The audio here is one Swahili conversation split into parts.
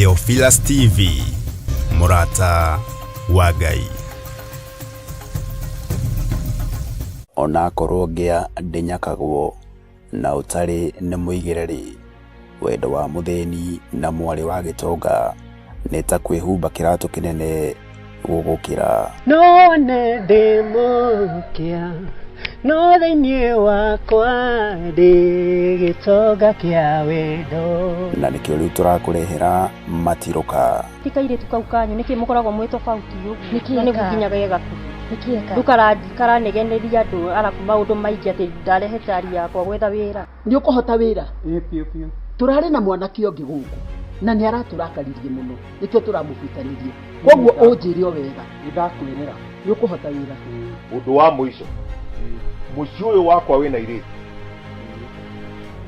Theophilus TV, Murata wa Ngai. Ona korogea ndinyakagwo na utari ni muigireri wendo wa mutheni na mwari wa gitonga neta kwihumba kiratu kinene gugukira none ndimukia no thini wakwa ndi gitonga kia wendo na nikio riu turakurehera matiruka tikaire tukaukanyu niki mukoragwo mwi tofauti yu niki ni gukinyaga yegaku nikieka dukara negeneria andu araku maundu maingi ati ndarehe tari yakwa gwetha wira ni ukuhota wira pio turari na mwanaki ongi guku na ni araturakaririe muno nikio turamubitanirie koguo unjirio wega ndakwirira ni ukuhota wira undu wa muico muci uyu wakwa wina iritu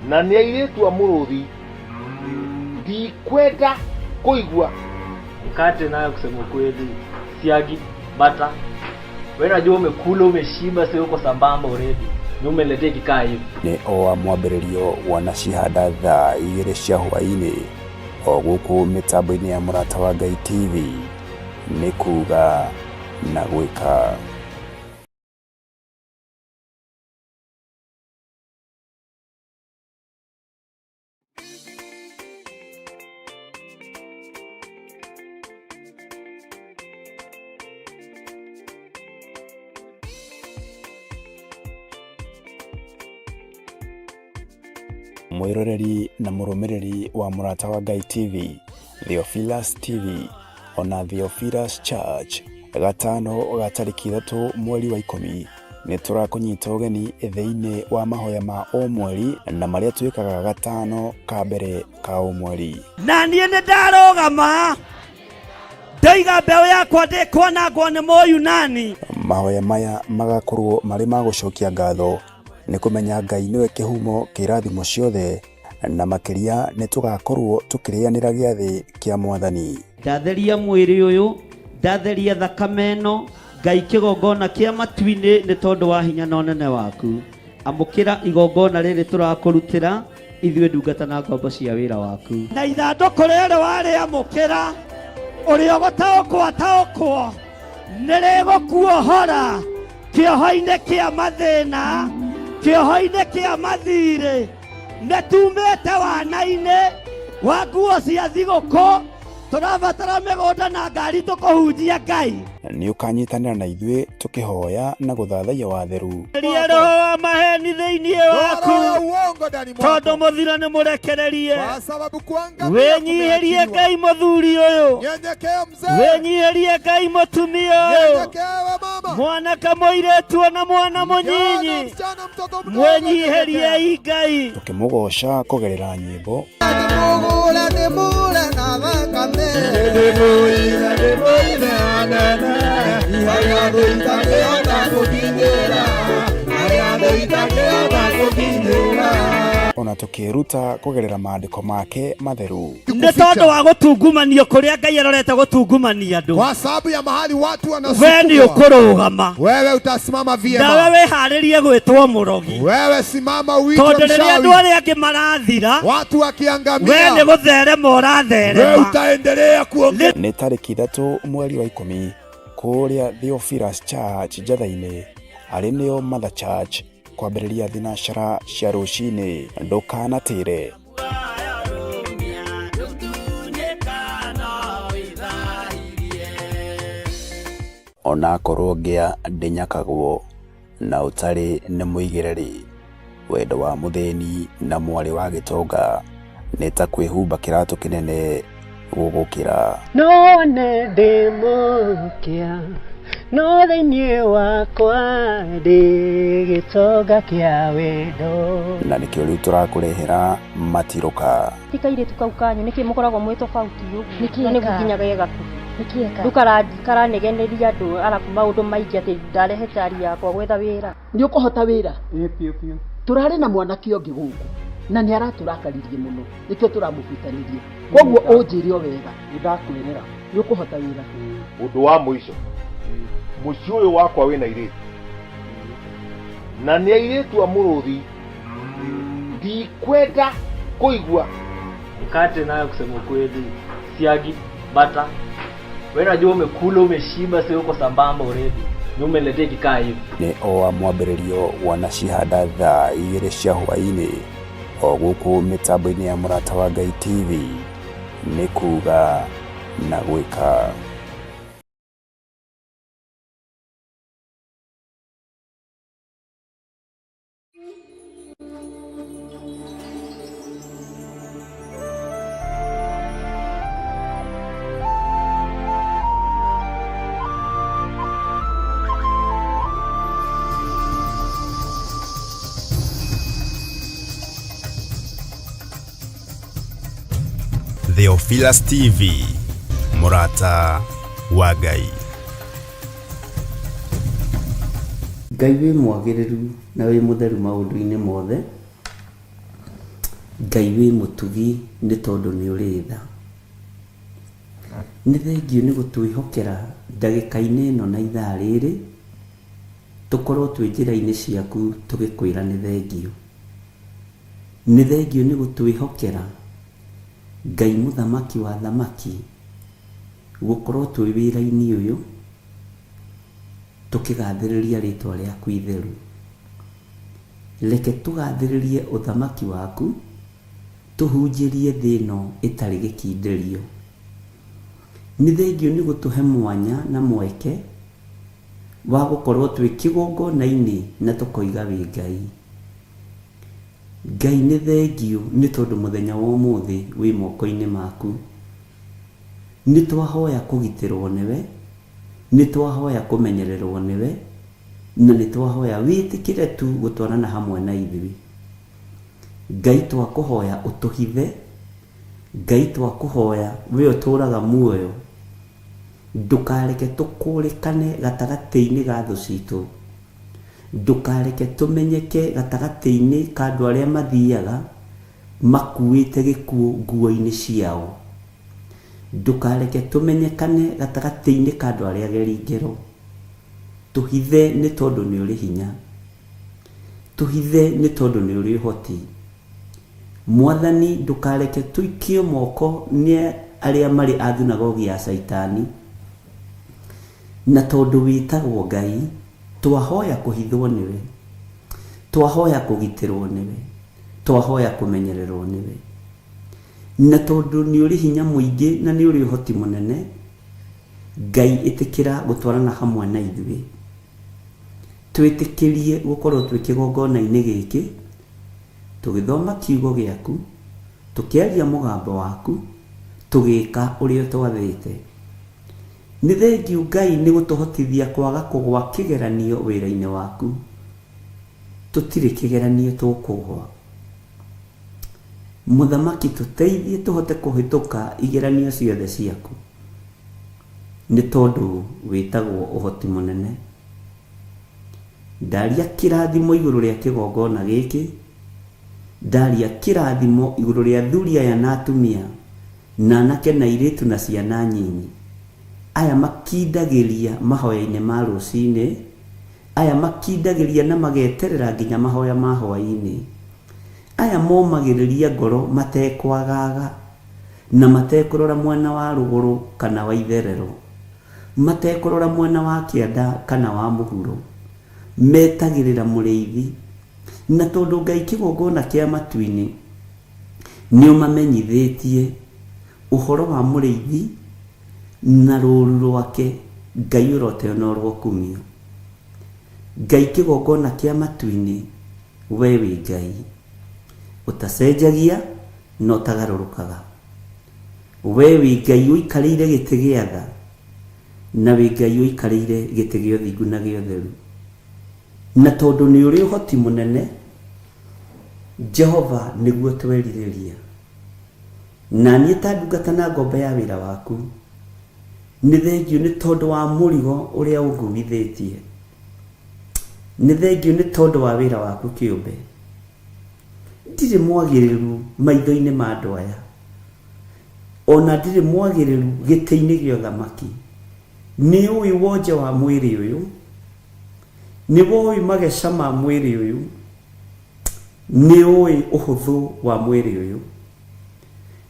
na ni airitu amuruthi ndikwenda kuigua mkate nayo kusema kweli siagi bata wewe unajua umekula umeshiba sio uko sambamba already ni umeletea kikaa hivi ni o mwambiririo wana cihanda thaa igiri cia hwaini o guku mitambo-ini ya Murata wa Ngai TV ni kuga na gwika. Mwiroreri na murumiriri wa Murata wa Ngai TV, Theophilus TV, ona Theophilus Church, gatano ga tariki 3 mweri wa 10 ni turakunyita ugeni thĩinĩ wa mahoya ma o mweri na maria twikaga gatano ka mbere ka o mweri. Na niĩ nĩ ndarũgama ndaiga mbeũ yakwa ndĩkwanangwo nĩ Mũyunani. Mahoya maya magakorwo marĩ ma gũcokia ngatho ni kumenya Ngai niwe kihumo kirathimo ciothe na makiria ni tugakorwo tukirianira giathi kia Mwathani. Ndatheria mwiri uyu ndatheria thakame ĩno Ngai kigongona kia matu-ini ni tondu wa hinya na unene waku amukira igongona riri turakurutira ithuĩ ndungata na ngombo cia wĩra waku na ithandũkũ rĩrĩ warĩamũkĩra ũrĩa gũtaũkwo nĩrĩgũkuohora kĩoho-inĩ kĩa mathĩna kĩoho-inĩ kĩa mathirĩ nĩtumĩte wana-inĩ wa nguo cia thigũkũ tũrabatara mĩgũnda na ngari tũkũhunjia Ngai ni ukanyitanira na ithuĩ tukihoya na guthathaia watheru ria roho wa maheni thĩinĩ waku tondũ mũthiro nĩ mũrekererie wĩnyihĩrie Ngai mũthuri ũyũ wĩnyihĩrie Ngai mũtumia ũyũ mwanake mũirĩtu ona mwana mũnyinyi mwĩnyihĩrie Ngai tukimũgoca kugerera nyĩmbo ona tukiruta kugerera maandiko make matheru nĩ tondũ wa gũtungumanio kũrĩa Ngai arorete gũtungumania andũ kwa sababu ya mahali watu wanasukua wewe nĩ ũkũrũgama wewe utasimama vyema nawe wĩharĩrie gwĩtwo mũrogi wewe simama uitwe tondũ mshawi rĩrĩa andũ arĩa angĩ marathira watu wakiangamia wewe nĩ gũtherema ũratherema wewe utaendelea kuongea. Nĩ tariki 3 mweri wa 10 kuria Theophilus Church Njatha-inĩ arĩ nĩyo Mother Church kwambĩrĩria thinacara cia rũcinĩ ndũkanatĩre. Ona korogea ndinyakagwo na utari ni muigireri wendo wa mutheni na mwari wa gitonga neta kwihumba kiratu kinene gugukira none ndimukia no thini wakwa ndi gitonga kia wendo na nikio riu turakurehera matiruka tikaire tukaukanyu niki mukoragwo mwi tofauti yu Niki ni eka. gukinyaga yegaku nikieka dukara negeneria andu araku maundu maingi ati ndarehe tari yakwa gwetha wira ni ukuhota wira pio turari na mwanaki ongi guku na ni araturakaririe muno nikio turamubitanirie koguo unjirio wega ndakwirira ni ukuhota wira undu wa muico muci uyu wakwa wina iritu na ni airitu amuruthi ndikwenda kuigua mkate nayo kusema kweli siagi bata. Wewe unajua umekula umeshiba, sio uko sambamba already. Ni umeletea kikaa hivi. Nĩ o mwambĩrĩrio wanacihanda thaa 2 cia hwaĩ-inĩ o gũkũ mĩtambo-inĩ ya Mũrata wa Ngai TV, nĩ kuga na gwĩka. Theophilus TV, Mũrata wa Ngai. Ngai wĩ mwagĩrĩru na wĩ mũtheru maũndũ-inĩ mothe. Ngai wĩ mũtugi nĩ tondũ nĩ ũrĩ tha. Nĩ thengio nĩ gũtwĩhokera ndagĩka-inĩ ĩno na ithaa rĩrĩ tũkorwo twĩ njĩra-inĩ ciaku tũgĩkwĩra nĩ thengio. Nĩ thengio nĩ gũtwĩhokera Ngai mũthamaki wa thamaki gũkorwo twĩ wĩra-inĩ ũyũ tũkĩgathĩrĩria rĩtwa rĩaku itheru. Reke tũgathĩrĩrie ũthamaki waku, tũhunjĩrie thĩ ĩno ĩtarĩ gĩkindĩrio. Nĩ thengio nĩ gũtũhe mwanya na mweke wa gũkorwo twĩ kĩgongona-inĩ na tũkoiga wĩ Ngai. Ngai nĩ thengio nĩ tondũ mũthenya wa ũmũthĩ wĩ moko-inĩ maku. Nĩ twahoya kũgitĩrwo nĩwe, nĩ twahoya kũmenyererwo nĩwe, na nĩ twahoya wĩtĩkĩre tu gũtwarana hamwe na ithuĩ. Ngai twakũhoya ũtũhithe, Ngai twakũhoya we ũtũũraga muoyo, ndũkareke tũkũrĩkane gatagatĩ-inĩ ga thũ citũ. Ndũkareke tũmenyeke gatagatĩ-inĩ ka andũ arĩa mathiaga makuĩte gĩkuũ nguo-inĩ ciao. Ndũkareke tũmenyekane gatagatĩ-inĩ ka andũ arĩa ageri ngero. Tũhithe nĩ tondũ nĩ ũrĩ hinya, tũhithe nĩ tondũ nĩ ũrĩ ũhoti. Mwathani ndũkareke tũikio moko nĩ arĩa marĩ a thunagogi ya Saitani, na tondũ wĩtagwo Ngai twahoya kũhithwo nĩwe, twahoya kũgitĩrwo nĩwe, twahoya kũmenyererwo nĩwe. Na tondũ nĩ ũrĩ hinya mũingĩ na nĩ ũrĩ ũhoti mũnene, Ngai ĩtĩkĩra gũtwarana hamwe na ithuĩ. Twĩtĩkĩrie gũkorwo twĩ kĩgongona-inĩ gĩkĩ tũgĩthoma kiugo gĩaku, tũkĩaria mũgambo waku, tũgĩka ũrĩa twathĩte. Nĩ thengio Ngai nĩ gũtũhotithia kwaga kũgwa kĩgeranio wĩra-inĩ waku. Tũtirĩ kĩgeranio tũkũgwa. Mũthamaki tũteithie tũhote kũhĩtũka igeranio ciothe ciaku, nĩ tondũ wĩtagwo ũhoti mũnene. Ndaria kĩrathimo igũrũ rĩa kĩgongona gĩkĩ, ndaria kĩrathimo igũrũ rĩa athuri aya na atumia na anake na airĩtu na ciana nyinyi, aya makindagĩria mahoya-inĩ ma rũcinĩ, aya makindagĩria na mageterera nginya mahoya ma hwaĩ-inĩ, aya momagĩrĩria ngoro matekwagaga na matekũrora mwena wa rũgũrũ kana wa itherero, matekũrora mwena wa kĩanda kana wa mũhuro, metagĩrĩra mũrĩithi. Na tondũ Ngai kĩgongona kĩa matu-inĩ nĩ ũmamenyithĩtie ũhoro wa mũrĩithi na rũũru rwake, Ngai ũroteonorwo kumio. Ngai kĩgongona kĩa matu-inĩ, we wĩ Ngai ũtacenjagia na ũtagarũrũkaga. We wĩ Ngai ũikarĩire gĩtĩ gĩa tha, na wĩ Ngai ũikarĩire gĩtĩ gĩa ũthingu na gĩa ũtheru. Na tondũ nĩ ũrĩ ũhoti mũnene, Jehova nĩguo twerirĩria. Na niĩ ta ndungata na ngombe ya wĩra waku, nĩ thengio nĩ tondũ wa mũrigo ũrĩa ũnguithĩtie. Nĩ thengio nĩ tondũ wa wĩra waku kĩũmbe. Ndirĩ mwagĩrĩru maitho-inĩ ma andũ aya, ona ndirĩ mwagĩrĩru gĩtĩ-inĩ gĩa ũthamaki. Nĩ ũĩ wonje wa mwĩrĩ ũyũ, nĩ ũĩ mageca ma mwĩrĩ ũyũ, nĩ ũĩ ũhũthũ wa mwĩrĩ ũyũ,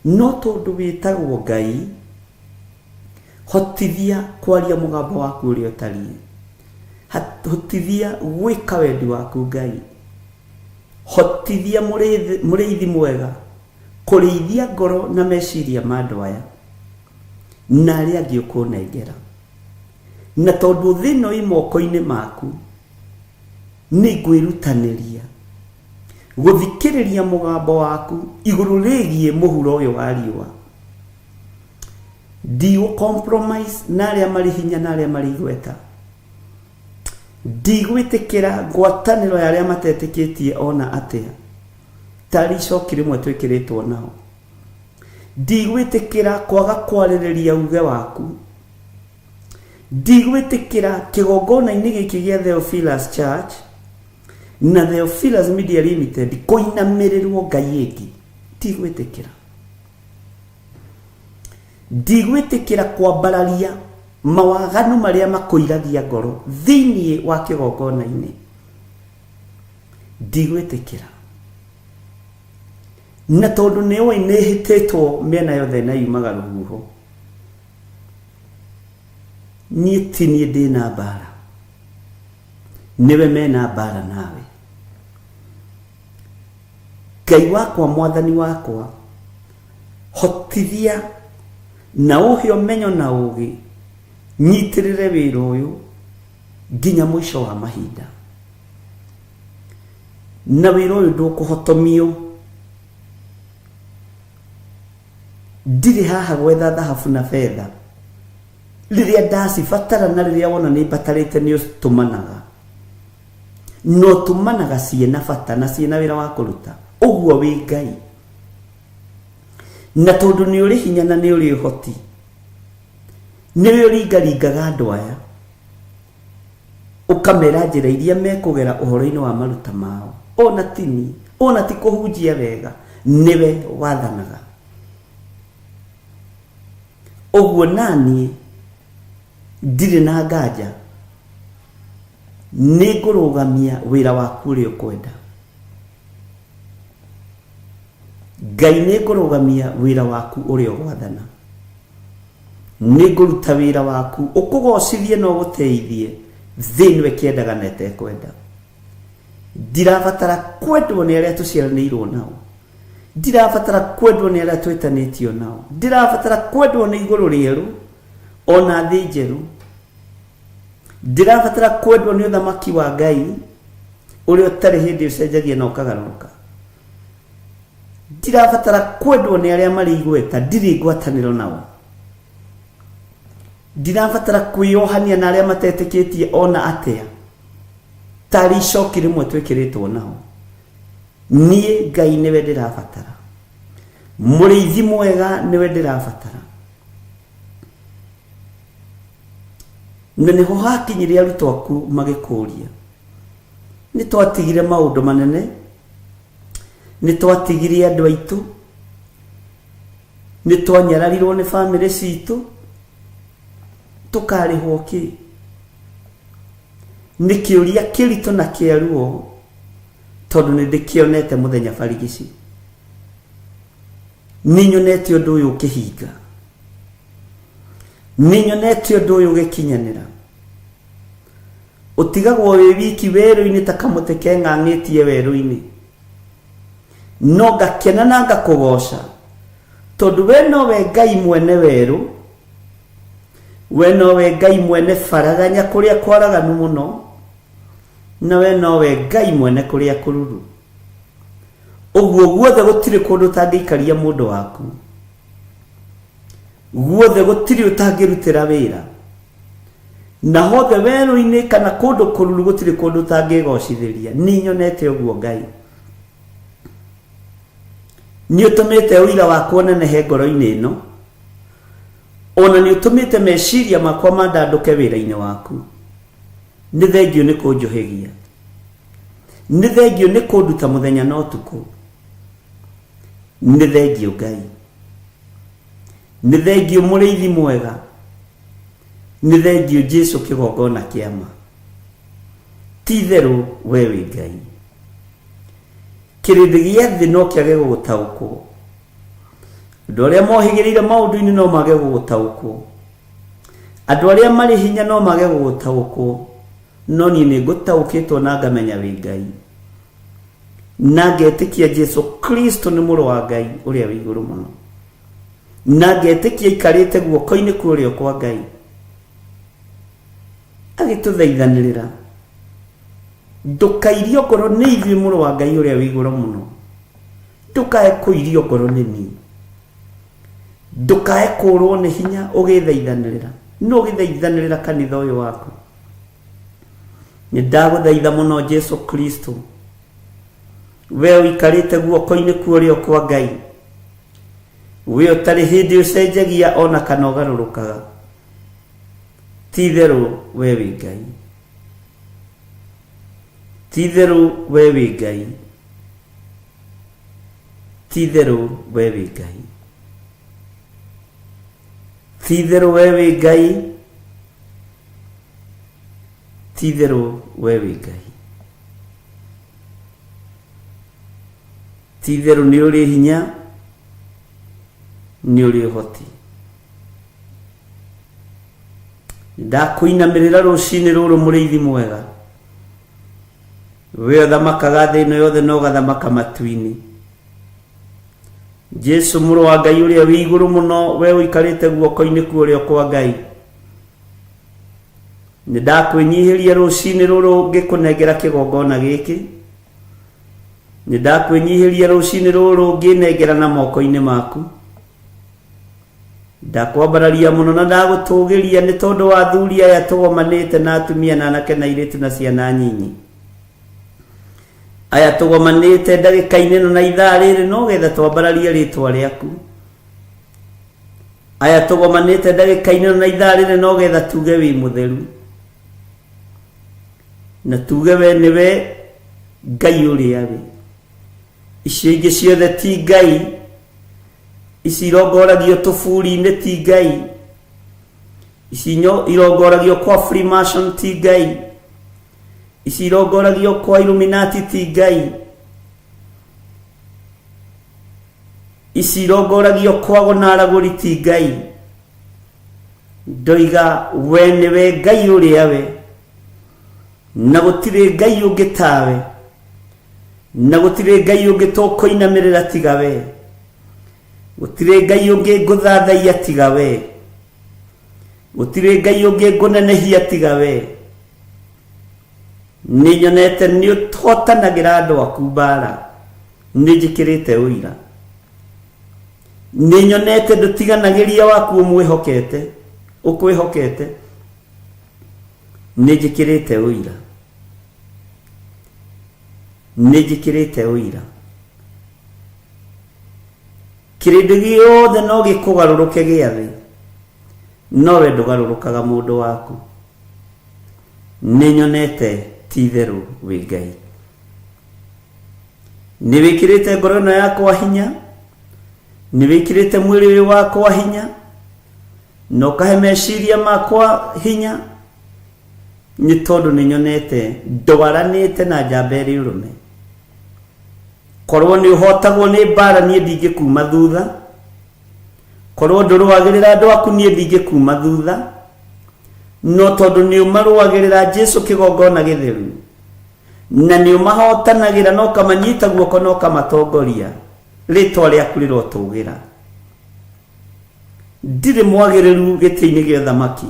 no tondu witagwo Ngai hotithia kwaria mugambo waku uria utariĩ, hotithia gwĩka wendi waku Ngai, hotithia mũrĩithi mwega kũrĩithia ngoro na meciria ma andũ aya na arĩa angĩ ũkũnengera, na tondu thĩno ĩ moko-inĩ maku nĩ ngwĩrutanĩria gũthikĩrĩria mũgambo waku igũrũ rĩgiĩ mũhuro ũyũ wa riũa. Ndigũ-compromise na arĩa marĩ hinya na arĩa marĩ igweta, ndigwĩtĩkĩra ngwatanĩro ya arĩa matetĩkĩtie ona atĩa tarĩ icoki rĩmwe twĩkĩrĩtwo nao, ndigwĩtĩkĩra kwaga kwarĩrĩria uge waku, ndigwĩtĩkĩra kĩgongona-inĩ gĩkĩ gĩa Theophilus Church na Theophilus Media Limited kũinamĩrĩrwo Ngai ĩngĩ, ndigwĩtĩkĩra. Ndigwĩtĩkĩra kwambararia mawaganu marĩa makũiragia ngoro thĩinĩ wa kĩgongona-inĩ, ndigwĩtĩkĩra. Na tondu nĩũĩ nĩhĩtĩtwo mĩena yothe na yumaga rũhuho, niĩ ti niĩ ndĩna mbara, nĩwe mena mbara nawe. Ngai wakwa, mwathani wakwa, hotithia na ũhe ũmenyo na ũgĩ nyitĩrĩre wĩra ũyũ nginya mũico wa mahinda, na wĩra ũyũ ndũkũhotomio. Ndirĩ haha gwetha thahabu na fedha, rĩrĩa ndacibatara na rĩrĩa wona nĩ mbatarĩte nĩ ũtũmanaga, no tũmanaga ciĩna bata na ciĩna wĩra wa kũruta. Ũguo wĩ Ngai, na tondu nĩ ũrĩ hinya na nĩ ũrĩ ũhoti, nĩwe ũringaringaga andũ aya ũkamera njĩra iria mekũgera ũhoro-inĩ wa maruta mao. Ona tini, ona ti kũhunjia wega, nĩwe wathanaga. Ũguo naniĩ ndirĩ na nganja, nĩ ngũrũgamia wĩra waku ũrĩa ũkwenda. Ngai nĩ ngũrũgamia wĩra waku ũrĩa ũgwathana, nĩ ngũruta wĩra waku ũkũgocithie na ũgũteithie thĩinĩ kĩendaga na etekwenda. Ndirabatara kwendwo nĩ arĩa tũciaranĩirwo nao, ndirabatara kwendwo nĩ arĩa twĩtanĩtio nao, ndirabatara kwendwo nĩ igũrũ rĩerũ ona thĩ njerũ, ndirabatara kwendwo nĩ ũthamaki wa Ngai ũrĩa ũtarĩ hĩndĩ ũcenjagia na ũkagarũrũka, ndirabatara kwendwo nĩ arĩa marĩ igweta, ndirĩ ngwatanĩro nao, ndirabatara kwĩyohania na arĩa matetĩkĩtie ona atĩa tarĩ icoki rĩmwe twĩkĩrĩtwo nao. Niĩ Ngai nĩwe ndĩrabatara, mũrĩithi mwega nĩwe ndĩrabatara. Na nĩho hakinyire arutwo aku magĩkũria, nĩ twatigire maũndũ manene, nĩ twatigire andũ aitũ, nĩ twanyararirwo nĩ bamĩrĩ citũ, tũkarĩhwo kĩ? Nĩ kĩũria kĩritũ na kĩaruo, tondũ nĩ ndĩkĩonete mũthenya barigici, nĩ nyonete ũndũ ũyũ ũkĩhinga, nĩ nyonete ũndũ ũyũ ũgĩkinyanĩra. Ũtigagwo wĩ wiki werũ-inĩ ta kamũtĩ keng'ang'ĩtie werũ-inĩ, no ngakena na ngakũgoca tondu we nowe Ngai mwene werũ, we nowe Ngai mwene faraganya kũrĩa kwaraganu mũno, na we nowe Ngai mwene kũrĩa kũruru. Ũguo guothe gũtirĩ kũndũ ũtangĩikaria mũndũ waku, guothe gũtirĩ ũtangĩrutĩra wĩra, na hothe werũ-inĩ kana kũndũ kũruru gũtirĩ kũndũ ũtangĩgocithĩria. Nĩ nyonete ũguo Ngai, nĩ ũtũmĩte ũira wakwa ũnenehe ngoro-inĩ ĩno, ona nĩ ũtũmĩte meciria makwa mandandũke wĩra-inĩ waku. Nĩ thengio nĩ kũnjohegia, nĩ thengio nĩ kũnduta mũthenya na ũtukũ, nĩ thengio Ngai, nĩ thengio mũrĩithi mwega, nĩ thengio Jesũ kĩgongona kĩama. Ti therũ we wĩ Ngai, kĩrĩndĩ gĩa thĩ no kĩage gũgũtaũkwo, andũ arĩa mohĩgĩrĩire maũndũ-inĩ no mage gũgũtaũkwo, andũ arĩa marĩ hinya no mage gũgũtaũkwo, no niĩ nĩ ngũtaũkĩtwo na ngamenya wĩ Ngai, na ngetĩkia Jesu Kristo nĩ mũrũ wa Ngai ũrĩa wĩ igũrũ mũno, na ngetĩkia aikarĩte guoko-inĩ kwa ũrĩo kwa Ngai agĩtũthaithanĩrĩra. Ndũkairio ngoro nĩ ithuĩ mũrũ wa Ngai ũrĩa wĩ igũrũ mũno, ndũkae kũirio ngoro nĩ niĩ, ndũkae kũrwo nĩ hinya ũgĩthaithanĩrĩra. No ũgĩthaithanĩrĩra kanitha ũyũ waku. Nĩ ndagũthaitha mũno Jesu Kristo, we ũikarĩte guoko-inĩ kwa ũrĩo kwa Ngai, we ũtarĩ hĩndĩ ũcenjagia ona kana ũgarũrũkaga, ti itherũ we wĩ Ngai, ti itherũ we wĩ Ngai, ti itherũ we wĩ Ngai, ti itherũ we wĩ Ngai, ti itherũ we wĩ Ngai, ti itherũ nĩ ũrĩ hinya, nĩ ũrĩ ũhoti. Ndakũinamĩrĩra rũcinĩ rũrũ mũrĩithi mwega, we ũthamakaga thĩ ĩno yothe na ũgathamaka matu-inĩ. Jesu mũrũ wa Ngai ũrĩa wĩ igũrũ mũno, we ũikarĩte guoko-inĩ kwa ũrĩo kwa Ngai, nĩ ndakwĩnyihĩria rũcinĩ rũrũ ngĩkũnengera kĩgongona gĩkĩ, nĩ ndakwĩnyihĩria rũcinĩ rũrũ ngĩnengera na moko-inĩ maku. Ndakwambararia mũno na ndagũtũgĩria nĩ tondũ wa athuri aya tũgomanĩte na atumia na anake na airĩtu na ciana nyinyi, aya tũgomanĩte ndagĩka-inĩ ĩno na ithaa rĩrĩ no getha twambararie rĩtwa rĩaku, aya tũgomanĩte ndagĩka-inĩ ĩno na ithaa rĩrĩ no getha tuge wĩ mũtheru, na tuge we nĩwe Ngai ũrĩa wĩ. Icio ingĩ ciothe ti Ngai, ici irongoragio tũburi-inĩ ti Ngai, ici irongoragio kwa Freemason ti Ngai, ici irongoragio kwa Illuminati ti Ngai, ici irongoragio kwa gonaragũri ti Ngai. Ndoiga we nĩwe Ngai ũrĩa we, na gũtirĩ Ngai ũngĩ tawe, na gũtirĩ Ngai ũngĩ tũkũinamĩrĩra tiga we, gũtirĩ Ngai ũngĩ ngũthathaiya tiga we, gũtirĩ Ngai ũngĩ ngũnenehia tiga we. Nĩ nyonete nĩ ũhotanagĩra andũ aku mbara, nĩ njĩkĩrĩte ũira, nĩ nyonete ndũtiganagĩria waku ũkwĩhokete, nĩ njĩkĩrĩte ũira, nĩ njĩkĩrĩte ũira. Kĩrĩndĩ gĩothe no gĩkũgarũrũke gĩathĩ, no we ndũgarũrũkaga mũndũ waku. Nĩ nyonete ti itherũ wĩ Ngai. Nĩ wĩkĩrĩte ngoro ĩno yakwa hinya, nĩ wĩkĩrĩte mwĩrĩ ũyũ wakwa hinya, na ũkahe meciria makwa hinya, nĩ tondũ nĩ nyonete ndwaranĩte na njamba ĩrĩ ũrũme. Korwo nĩ ũhotagwo nĩ mbara niĩ ndingĩkuma thutha, korwo ndũrũagĩrĩra andũ aku niĩ ndingĩkuma thutha, no tondũ nĩ ũmarũagĩrĩra Jesu kĩgongona gĩtheru, na nĩ ũmahotanagĩra na ũkamanyita guoko na ũkamatongoria, rĩtwa rĩaku rĩrotũgĩra. Ndirĩ mwagĩrĩru gĩtĩ-inĩ gĩa ũthamaki,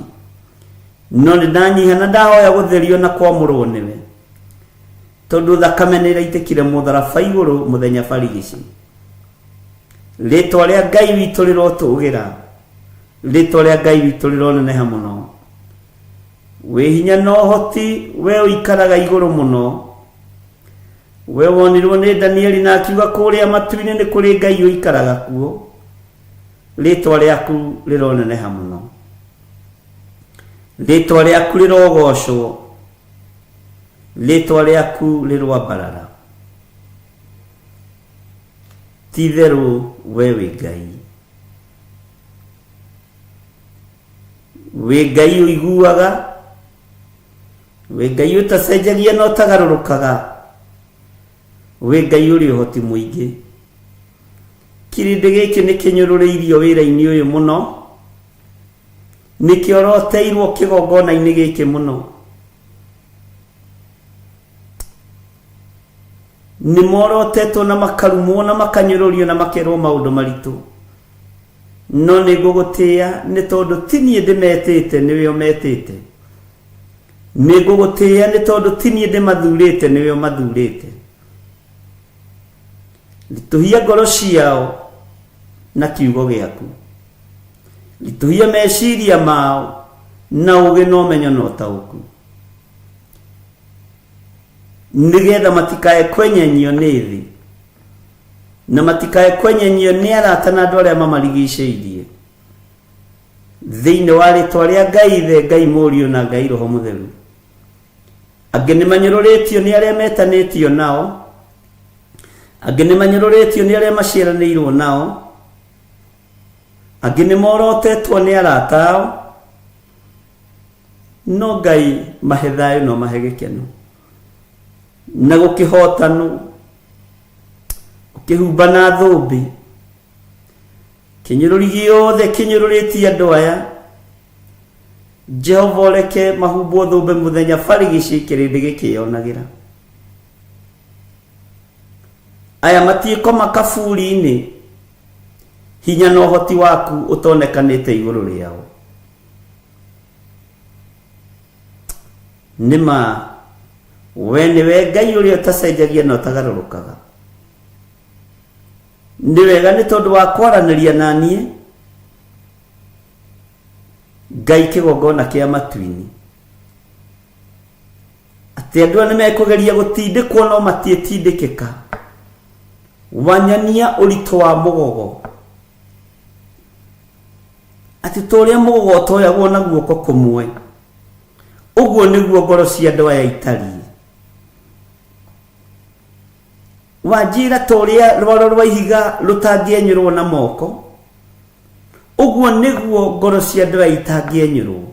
no nĩ ndanyiha na ndahoya gũtherio na kwamũrwo nĩwe, tondũ thakame nĩ ĩraitĩkire mũtharaba igũrũ mũthenya barigici. Rĩtwa rĩa Ngai witũ rĩrotũgĩra, rĩtwa rĩa Ngai witũ rĩroneneha mũno. Wĩ hinya na ũhoti, we ũikaraga igũrũ mũno, we wonirwo nĩ Danieli na akiuga kũrĩa matu-inĩ nĩ kũrĩ Ngai ũikaraga kuo. Rĩtwa rĩaku rĩroneneha mũno, rĩtwa rĩaku rĩrogocwo, rĩtwa rĩaku rĩrwambarara. Ti itherũ we wĩ Ngai, wĩ Ngai ũiguaga, wĩ Ngai ũtacenjagia na ũtagarũrũkaga, wĩ Ngai ũrĩ ũhoti mũingĩ. kirinde giki ni kinyurureirio wira-ini uyu muno nikioroteirwo kigongona-ini giki muno ni morotetwo na makarumwo na makanyururio na makerwo maundu maritu no ni gugutia ni tondu tinie ndimetete niwe umetete ni gugutia ni tondu tinie ndimathurite niwe umathurite lituhia ngoro ciao na kiugo giaku lituhia meciria mao na uge no menyo no tauku nigetha matikae kwenyenyio ni thi na matikae kwenyenyio ni arata na andu aria mamarigicĩirie thiini wa ritwa ria Ngai the Ngai Mũriũ na Ngai Roho Mũtheru angĩ nĩ manyũrũrĩtio nĩ arĩa metanĩtio nao angĩ nĩ manyũrũrĩtio nĩ arĩa maciaranĩirwo nao angĩ nĩ morotetwo nĩ arata ao no Ngai mahe thayũ no mahe gĩkeno na gũkĩhotanu ũkĩhumba na thũmbĩ kĩnyũrũri gĩothe kĩnyũrũrĩtie andũ aya Jehova ũreke mahumbwo thũmbĩ mũthenya barigici kĩrĩndĩ gĩkĩonagĩra aya matiĩkoma kaburi-inĩ hinya na ũhoti waku ũtonekanĩte igũrũ rĩao nĩma we nĩwe Ngai ũrĩa ũtacenjagia na ũtagarũrũkaga nĩ wega nĩ tondũ wa kwaranĩria na niĩ Ngai kĩgongona kĩa matu-inĩ atĩ andũ aya nĩ mekũgeria gũtindĩkwo no matiĩtindĩkĩka wanyania ũritũ wa mũgogo atĩ tũrĩa mũgogo ũtoyagwo na guoko kũmwe ũguo nĩguo ngoro cia andũ aya itariĩ wanjĩra tũrĩa rwaro rwa ihiga rũtangĩenyũrwo na moko ũguo nĩguo ngoro cia andũ aya itangĩenyũrwo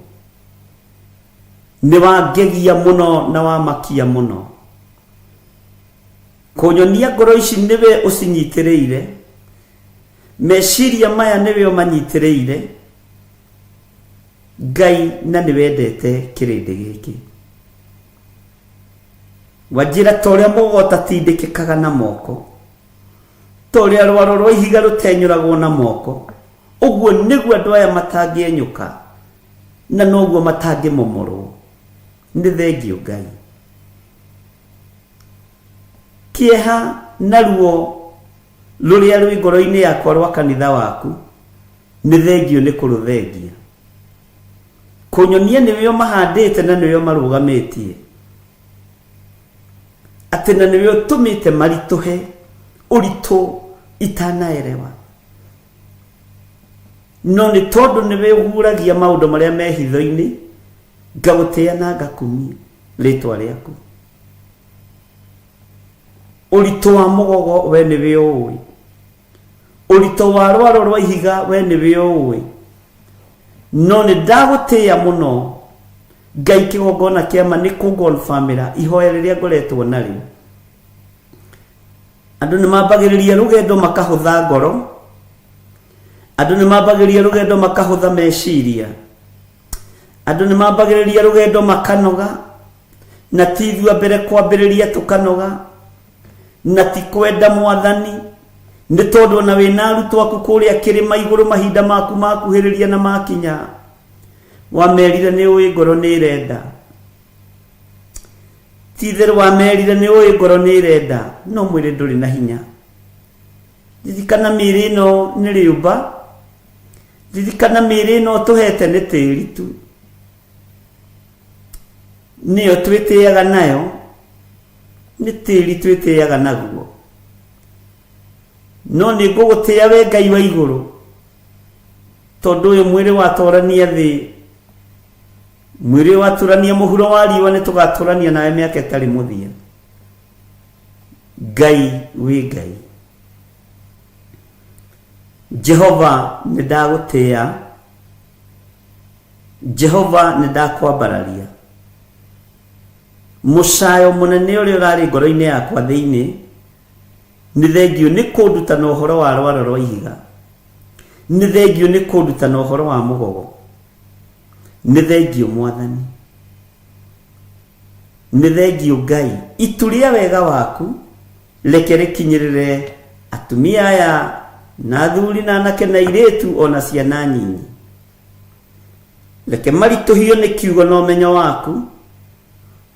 nĩ wangegia mũno na wamakia mũno kũnyonia ngoro ici nĩwe ũcinyitĩrĩire meciria maya nĩwe ũmanyitĩrĩire Ngai na nĩwendete kĩrĩndĩ gĩkĩ wanjĩra torĩa mũgogo ũtatindĩkĩkaga na moko torĩa rwaro rwa ihiga rũtenyũragwo na moko ũguo nĩguo andũ aya matangĩenyũka na noguo matangĩmomorwo nĩ thengio Ngai kĩeha na ruo rũrĩa rwĩ ngoro-inĩ yakwa rwa kanitha waku nĩ thengio nĩ kũrũthengia kũnyonia nĩwe ũmahandĩte na nĩwe ũmarũgamĩtie atĩ na nĩwe ũtũmĩte maritũhe ũritũ itanaerewa no nĩ tondũ nĩwe ũhuragia maũndũ marĩa me hitho-inĩ ngagũtĩa na ngakumia rĩtwa rĩaku ũritũ wa mũgogo we nĩwe ũĩ ũritũ wa rwaro rwa ihiga we nĩwe ũĩ no nĩ ndagũtĩa mũno Ngai kĩgongona kĩama nĩ kũngonfamĩra ihoya rĩrĩa ngoretwo narĩo andũ nĩ mambagĩrĩria rũgendo makahũtha ngoro andũ nĩ mambagĩrĩria rũgendo makahũtha meciria andũ nĩ mambagĩrĩria rũgendo makanoga na ti ithuĩ mbere kwambĩrĩria tũkanoga na ti kwenda Mwathani nĩ tondũ ona wĩna arutwo aku kũrĩa kĩrĩma igũrũ mahinda maku makuhĩrĩria na makinya wamerire nĩ ũĩ ngoro nĩ irenda ti itherũ wamerire nĩ ũĩ ngoro nĩ irenda no mwĩrĩ ndũrĩ na hinya ririkana mĩĩrĩ ĩno nĩ rĩũmba ririkana mĩĩrĩ ĩno tũhete nĩ tĩĩri tu nĩyo twĩtĩaga nayo nĩ tĩĩri twĩtĩaga naguo no nĩ ngũgũtĩa we Ngai wa igũrũ tondũ ũyũ mwĩrĩ watorania thĩ mwĩrĩ waturania mũhuro wa riũa nĩ tũgatũrania nawe mĩaka ĩtarĩ mũthia Ngai wĩ Ngai Jehova nĩ ndagũtĩa Jehova nĩ ndakwambararia mũcayo mũnene ũrĩa ũrarĩ ngoro-inĩ yakwa thĩinĩ nĩ thengio nĩ kũnduta na ũhoro wa rwaro rwa ihiga, nĩ thengio nĩ kũnduta na ũhoro wa mũgogo, nĩ thengio Mwathani, nĩ thengio Ngai. Itu rĩa wega waku reke rĩkinyĩrĩre atumia aya na athuri na anake na airĩtu ona ciana nyinyi. Reke maritũhio nĩ kiugo na ũmenyo waku,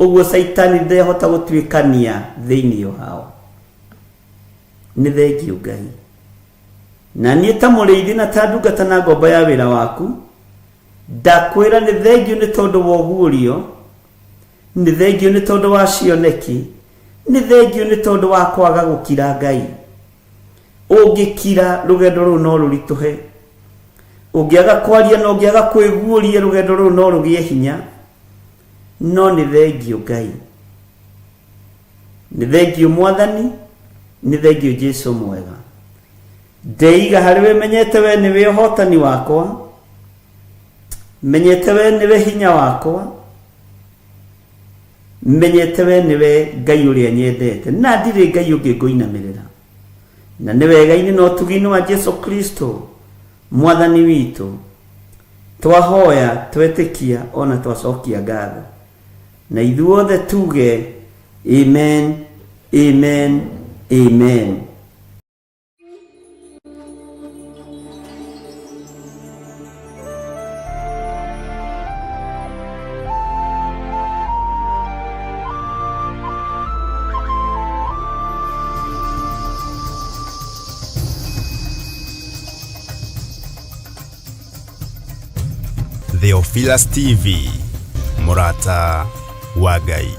ũguo Saitani ndehota gũtuĩkania thĩinĩ wao. Nĩ thengio Ngai. Na niĩ ta mũrĩithi na ta ndungata na ngombo ya wĩra waku, ndakwĩra nĩ thengio nĩ tondũ wa ũguũrio, nĩ thengio nĩ tondũ wa cioneki, nĩ thengio nĩ tondũ wa kwaga gũkira Ngai. Ũngĩkira rũgendo rũu no rũritũhe, ũngĩaga kwaria na ũngĩaga kwĩguũria rũgendo rũu no rũgĩe hinya, no nĩ thengio Ngai, nĩ thengio Mwathani, nĩ thengio Jesũ mwega. Ndeiga harĩ we, menyete we nĩwe ũhotani wakwa, menyete we nĩwe hinya wakwa, menyete we nĩwe Ngai ũrĩa nyendete, na ndirĩ Ngai ũngĩ ngũinamĩrĩra. Na nĩ wega-inĩ na ũtugi-inĩ wa Jesũ Kristo Mwathani witũ twahoya, twetĩkia ona twacokia ngatho, na ithuothe tuge amen, amen, amen. Theophilus TV, Murata wa Ngai.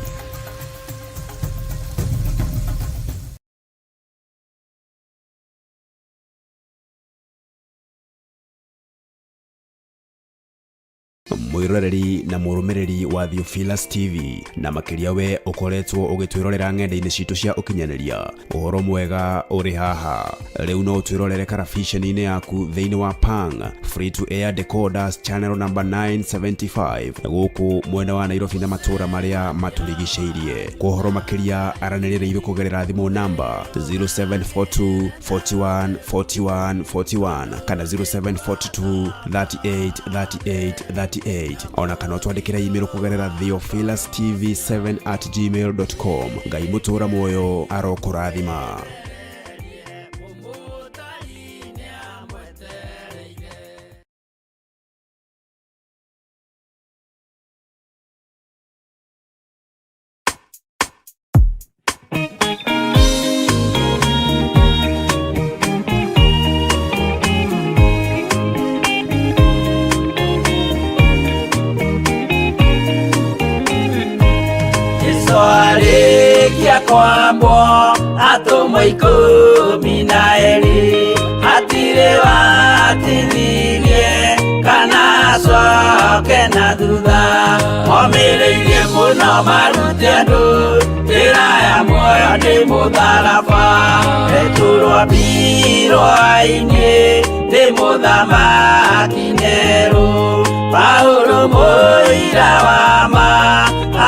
Mwiroreri na murumiriri wa Theophilus TV, na makiria we ukoretwo ugitwirorera ng'enda-inĩ citũ cia ukinyanĩria. Ũhoro mwega uri haha. Rĩu no twirorere karabiceni-inĩ yaku thĩinĩ wa Pang free to air decoders channel number 975 gũkũ mwena wa Nairobi na matũra marĩa matũrigicĩirie. Kwa ũhoro makiria aranĩrĩra ithuĩ kũgerera thimũ namba 0742 41 41 41 kana 0742 38 38 38, ona kana twandĩkĩra email kũgerera theophilustv7@gmail.com. Ngai mũtũra muoyo arokũrathima. Kwambo atomwo 12 hatire watithirie kana coke na thutha, momireirie mũno marute andũ njĩra ya muoyo nĩ mũtharaba. Rĩtũrwo mbirwa-inĩ nĩ mũthamaki Nero, Paulo mũira wa ma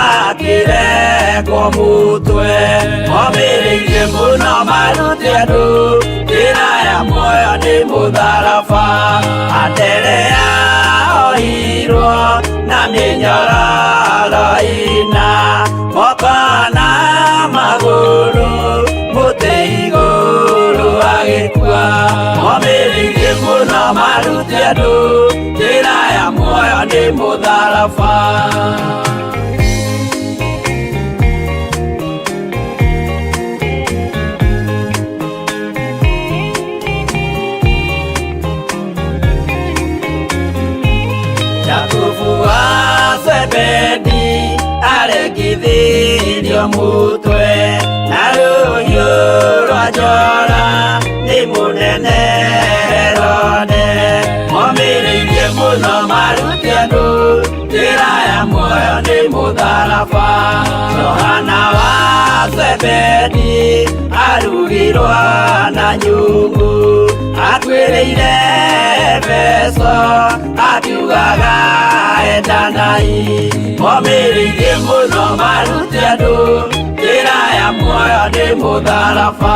akĩrekwo mũtwe, momireirie mũno marute andũ njĩra ya muoyo nĩ mũtharaba. Anderea oirwo na mĩnyororo ina, moko na magũrũ mũtĩ igũrũ agĩkua, momireirie mũno marute andũ njĩra ya muoyo nĩ mũtharaba. Zebedi aregithirio mũtwe na rũhiũ rwa njora nĩ mũnene Herode, momireirie mũno marute andũ njĩra ya muoyo nĩ mũtharaba. Johana wa Zebedi arugirwo na nyũngũ, atuĩrĩire Efeso akiugaga endanai, momireirie mũno marute andũ njĩra ya muoyo nĩ mũtharaba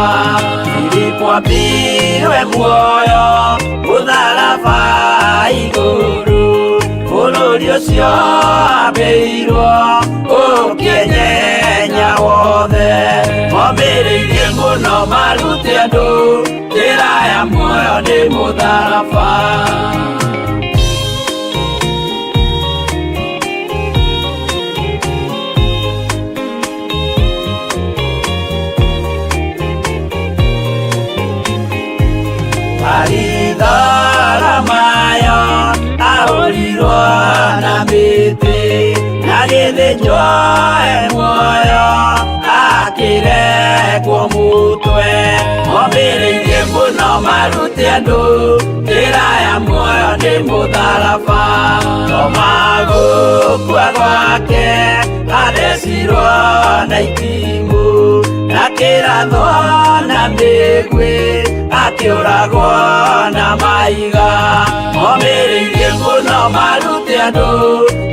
Filipo muoyo mũtharaba igũrũ bũrũri ũcio ambĩirwo ũkĩnyenya wothe momĩrĩirie mũno marute andũ njĩra ya muoyo nĩ mũtharaba Mayo ahorirwo na mĩtĩ na gĩthĩnjwo muoyo akĩrekwo mũtwe momĩrĩirie mũno marute andũ njĩra ya muoyo nĩ mũtharaba no magũkua gwake athecirwo na itimũ na kĩratho na mĩguĩ akĩũragwo na maiga momĩrĩirie mũno marute andũ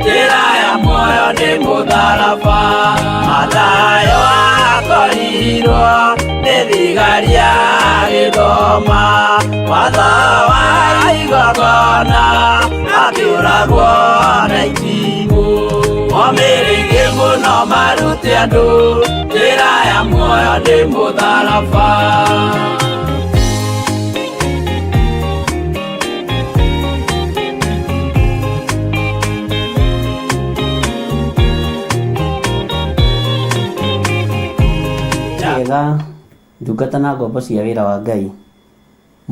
njĩra ya muoyo nĩ mũtharaba Mathayo akorirwo nĩ thigari agĩthoma watho wa igongona akĩũragwo na itimũ momĩrĩirie mũno marute andũ njĩra ya muoyo nĩ mũtharaba Wega ndungata na ngombo cia wĩra wa Ngai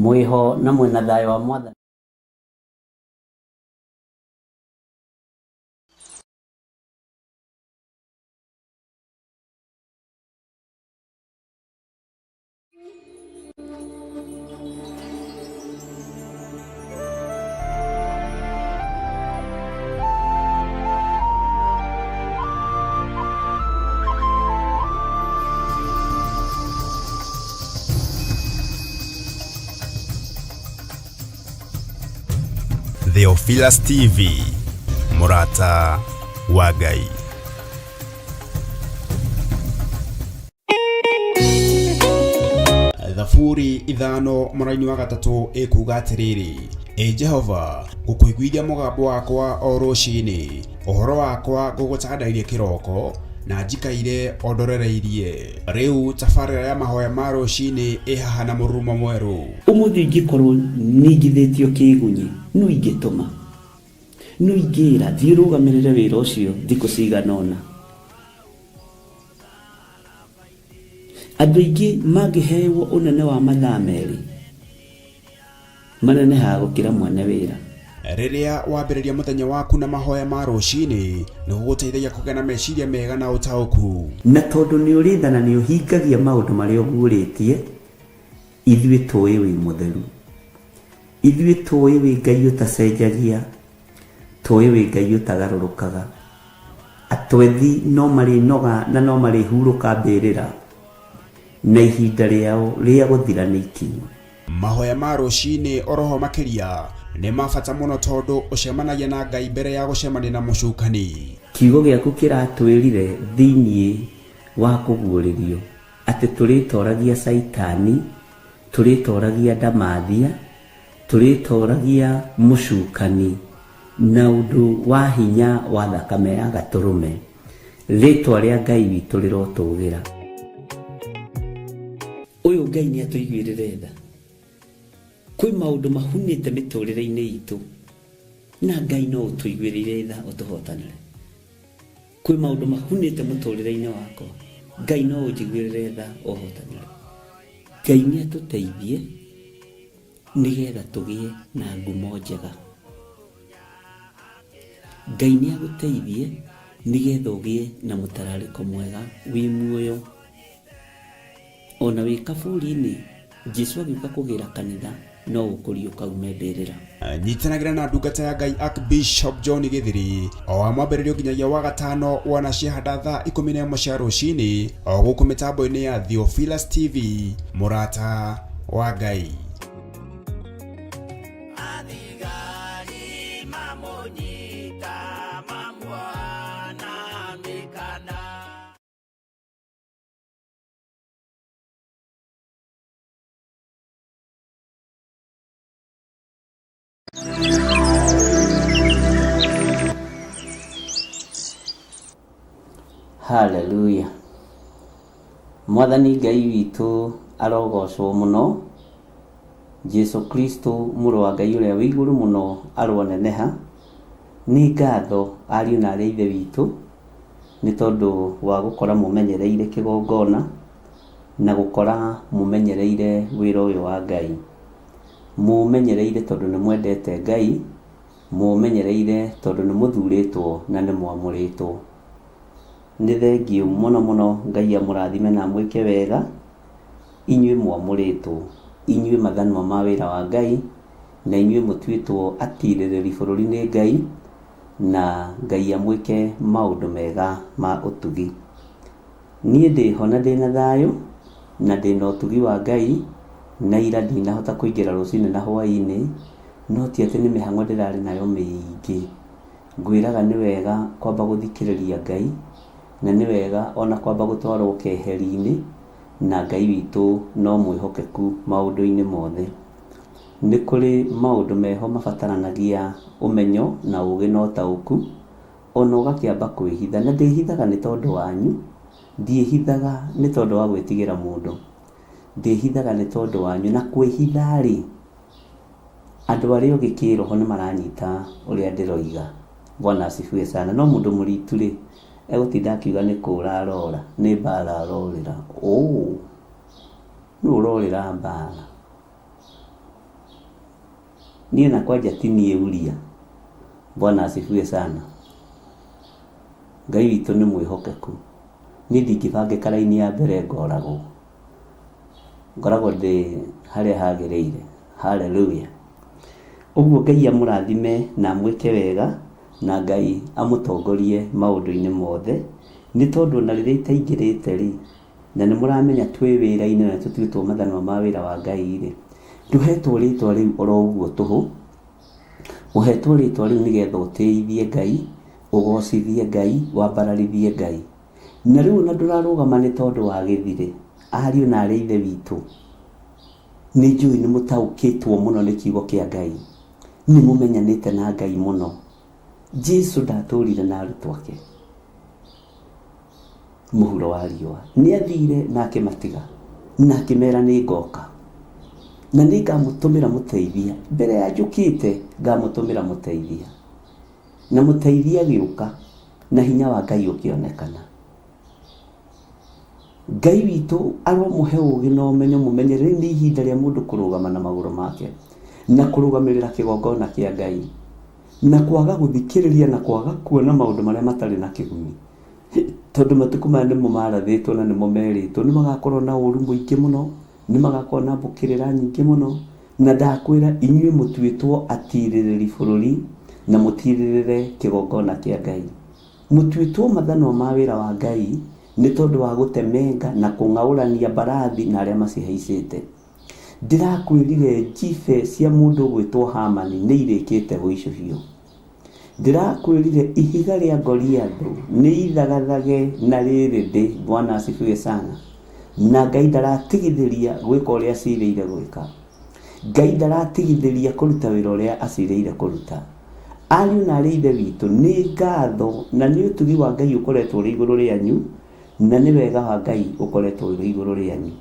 mwĩho na mwĩna thayũ wa Mwathani. Theophilus TV, Murata wa Ngai. Thaburi ithano mũraini wa gatatũ ĩkuga atĩrĩrĩ Jehova ngũkũiguithia mũgambo wakwa o rũcinĩ ũhoro wakwa ngũgũcandairie kĩroko na njikaire ondorereirie rĩu tabarĩra ya mahoya ma rũcinĩ ĩhaha na mũrurumo mwerũ ũmũthĩ ingĩkorwo nĩngithĩtio kĩgunyi no ingĩtũma no ingĩra thiĩ rũgamĩrĩre wĩra ũcio thikũ cigana ũna andũ aingĩ mangĩheyo ũnene wa mathaa merĩ manenehaga gũkĩra mwene wĩra rĩrĩa wambĩrĩria mũthenya waku na mahoya ma rũcinĩ nĩ gũgũteithagia kũgĩa na meciria mega na ũtaũku na tondũ nĩ ũrĩtha na nĩ ũhingagia maũndũ marĩa ũguũrĩtie ithuĩ tũĩ wĩ mũtheru ithuĩ tũĩ wĩ Ngai ũtacenjagia tũĩ wĩ Ngai ũtagarũrũkaga atwethi no marĩnoga na no marĩhurũka mbĩrĩra na ihinda rĩao rĩa gũthira nĩ ikinyu mahoya ma rũcinĩ oroho makĩria nĩ mabata mũno tondũ ũcemanagia na Ngai mbere ya gũcemania na mũcukani kiugo gĩaku kĩratwĩrire thĩinĩ wa kũguũrĩrio atĩ tũrĩtoragia Saitani tũrĩtoragia Ndamathia tũrĩtoragia mũcukani na ũndũ wa hinya wa thakame ya gatũrũme rĩtwa rĩa Ngai witũ rĩrotũgĩra ũyũ Ngai nĩ atũiguĩrĩre tha kwĩ maũndũ mahunĩte mĩtũrĩre-inĩ itũ na Ngai no ũtũiguĩrĩre tha ũtũhotanĩre kwĩ maũndũ mahunĩte mũtũrĩre-inĩ wakwa Ngai no ũnjiguĩrĩre tha ũhotanĩre Ngai nĩ atũteithie nĩgetha tũgĩe na ngumo njega Ngai nĩ agũteithie nĩgetha ũgĩe na mũtararĩko mwega wĩ muoyo ona wĩ kaburi-inĩ Jesũ agĩũka kũgĩra kanitha no ũkũrio kaume mbĩrĩra nyitanagĩra na ndungata ya Ngai Archbishop John Githiri o wa mwambĩrĩrio nginyagia wa gatano wana ciahanda thaa 11 cia rũcinĩ o gũkũ mĩtambo-inĩ ya Theophilus TV Murata wa Ngai. Haleluya. Mwathani Ngai witũ arogocwo mũno. Jesu Kristo mũrũ wa Ngai ũrĩa wĩ igũrũ mũno aroneneha. Nĩ ngatho ariũ na arĩa ithe witũ nĩ tondũ wa gũkora mũmenyereire kĩgongona na gũkora mũmenyereire wĩra ũyũ wa Ngai. Mũmenyereire tondũ nĩ mwendete Ngai, mũmenyereire tondũ nĩ mũthurĩtwo na nĩ mwamũrĩtwo. Nĩ thengiũ mũno mũno Ngai amũrathime na mwĩke wega, inyuĩ mwamũrĩtwo, inyuĩ mathanwa ma wĩra wa Ngai, na inyuĩ mũtuĩtwo atirĩrĩri bũrũri-inĩ Ngai, na Ngai amwĩke maũndũ mega ma ũtugi. Niĩ ndĩho na ndĩna thayũ na ndĩna ũtugi wa Ngai, na ira ndinahota kũingĩra rũcinĩ na hwaĩ-inĩ, no ti atĩ nĩ mĩhang'o ndĩrarĩ nayo mĩingĩ. Ngwĩraga nĩ wega kwamba gũthikĩrĩria Ngai, na nĩ wega ona kwamba gũtwarwo keheri-inĩ, na Ngai witũ no mwĩhokeku maũndũ-inĩ mothe. Nĩ kũrĩ maũndũ meho mabataranagia ũmenyo na ũgĩ na ũtaũku, ona ũgakĩamba kwĩhitha, na ndĩhithaga nĩ tondũ wanyu, ndiĩhithaga nĩ tondũ wa gwĩtigĩra mũndũ, ndĩhithaga nĩ tondũ wanyu. Na kwĩhitha-rĩ, andũ arĩa ũngĩ kĩroho nĩ maranyita ũrĩa ndĩroiga. Bwana asifiwe sana. No mũndũ mũritu-rĩ egũtinda akiuga nĩ kũũra arora, nĩ mbara arorĩra. Nĩ ũrorĩra mbara. Niĩ na kwanja ti niĩ uria. Bwana asifiwe sana. Ngai witũ nĩ mwĩhokeku. Niĩ ndingĩbangĩka raini ya mbere ngoragwo. Ngoragwo ndĩ harĩa hagĩrĩire. Haleluya. Ũguo Ngai amũrathime na mwĩke wega, na Ngai amũtongorie maũndũ-inĩ mothe, nĩ tondũ ona rĩrĩa itaingĩrĩte-rĩ, na nĩ mũramenya twĩ wĩra-inĩ na tũtuĩtwo mathanwa ma wĩra wa Ngai-rĩ, ndũhetwo rĩtwa rĩu oro ũguo tũhũ. Ũhetwo rĩtwa rĩu nĩgetha ũtĩithie Ngai, ũgocithie Ngai, wambararithie Ngai. Na rĩu ona ndũrarũgama nĩ tondũ wa gĩthirĩ. Ariũ na arĩa ithe witũ, nĩ njũĩ nĩ mũtaũkĩtwo mũno nĩ kiugo kĩa Ngai, nĩ mũmenyanĩte na Ngai mũno. Jesu ndatũrire na arutwo ake mũhuro wa riũa, nĩ athire na akĩmatiga na akĩmera nĩ ngoka na nĩ ngamũtũmĩra mũteithia. Mbere ya njũkĩte ngamũtũmĩra mũteithia, na mũteithia agĩũka na hinya wa Ngai ũkĩonekana. Ngai witũ aromũhe ũgĩ na ũmenyo, mũmenyerere nĩ ihinda rĩa mũndũ kũrũgama na magũrũ make na kũrũgamĩrĩra kĩgongona kĩa Ngai, na kwaga gũthikĩrĩria na kwaga kuona maũndũ marĩa matarĩ na kĩguni. Tondũ matukũ maya nĩmo marathĩtwo na nĩmo merĩtwo nĩ magakorwo na ũru mũingĩ mũno, nĩ magakorwo na mbũkĩrĩra nyingĩ mũno. Na ndakwĩra inyuĩ mũtuĩtwo atirĩrĩri bũrũri na mũtirĩrĩre kĩgongona kĩa Ngai, mũtuĩtwo mathanwa ma wĩra wa Ngai nĩ tondũ wa gũtemenga na kũng'aũrania mbarathi na arĩa macihaicĩte. Ndĩrakwĩrire njibe cia mũndũ gwĩtwo Hamani nĩ irĩkĩte gũicũhio. Ndĩrakwĩrire ihiga rĩa Goliathũ nĩ ithagathage na rĩrĩ ndĩ. Bwana asifiwe sana. Na Ngai ndaratigithĩria gwĩka ũrĩa acirĩire gwĩka. Ngai ndaratigithĩria kũruta wĩra ũrĩa acirĩire kũruta. Ariũ na arĩa ithe witũ, nĩ ngatho na nĩ ũtugi wa Ngai ũkoretwo ũrĩ igũrũ rĩanyu, na nĩ wega wa Ngai ũkoretwo ũrĩ igũrũ rĩanyu.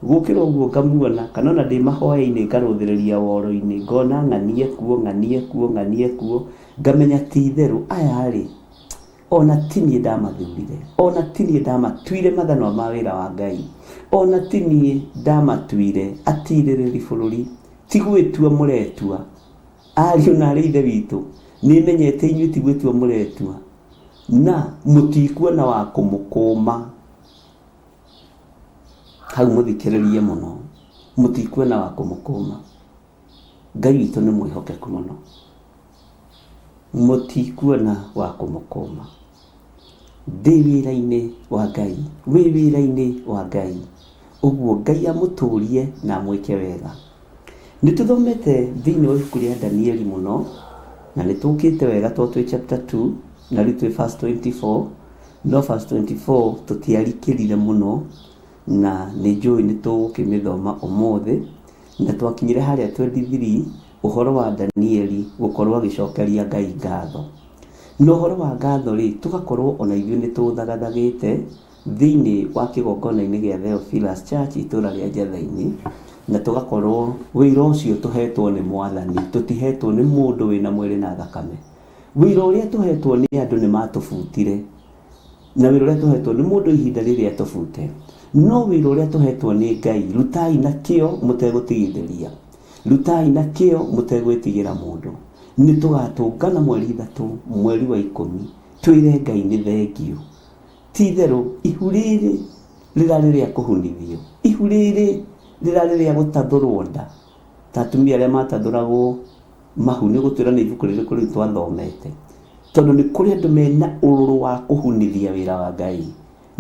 Gũkĩra ũguo ngamuona kana ona ndĩ mahoya-inĩ ngarũthĩrĩria woro-inĩ ngona ng'anie kuo ng'anie kuo ng'anie kuo, ngamenya ti itherũ aya-rĩ ona ti niĩ ndamathurire, ona ti niĩ ndamatuire mathanwa ma wĩra wa Ngai, ona ti niĩ ndamatuire atirĩrĩri bũrũri, ti gwĩtua mũretua. Ariũ na arĩa ithe witũ, nĩ menyete inyuĩ ti gwĩtua mũretua na mũtikuona wa kũmũkũma. Hau mũthikĩrĩrie mũno, mũtikuona wa kũmũkũma. Ngai witũ nĩ mwĩhokeku mũno, mũtikuona wa kũmũkũma. Ndĩ wĩra-inĩ wa Ngai, wĩ wĩra-inĩ wa Ngai, ũguo Ngai amũtũrie na mwĩke wega. Nĩ tũthomete thĩinĩ wa ibuku rĩa Danieli mũno, na nĩ tũkĩte wega tondũ twĩ chapter 2 na rĩu twĩ verse 24, no verse 24 tũtiarikĩrire mũno, na nĩ njũĩ nĩ tũgũkĩmĩthoma ũmũthĩ, na twakinyire harĩa 23 ũhoro wa Danieli gũkorwo agĩcokeria Ngai ngatho. no horo wa ngatho ri tugakorwo ona ithuĩ nĩ tũthagathagĩte thĩinĩ wa kĩgongona-inĩ gĩa Theophilus Church itũra rĩa Njathainĩ, na tugakorwo wĩra ũcio tũhetwo nĩ Mwathani, tũtihetwo nĩ mũndũ wĩna mwĩrĩ na thakame. Wĩra ũrĩa tũhetwo nĩ andũ nĩ matũbutire, na wĩra ũrĩa tũhetwo nĩ mũndũ ihinda rĩrĩa tũbute, no wĩra ũrĩa tũhetwo nĩ Ngai. Rutai na kĩo mũtegũtigithĩria, rutai na kĩo mũtegwĩtigĩra mũndũ. Nĩ tũgatũngana mweri 3 mweri wa 10 twĩre Ngai nĩ thengio. Ti itherũ ihu rĩrĩ rĩrarĩ rĩa kũhunithio, ihu rĩrĩ rĩrarĩ rĩa gũtathũrwo nda, ta atumia arĩa matathũragwo mahu. Nĩ gũtwĩra nĩ ibuku rĩrĩkũ rĩu twathomete, tondũ nĩ kũrĩ andũ mena ũrũrũ wa kũhunithia wĩra wa Ngai,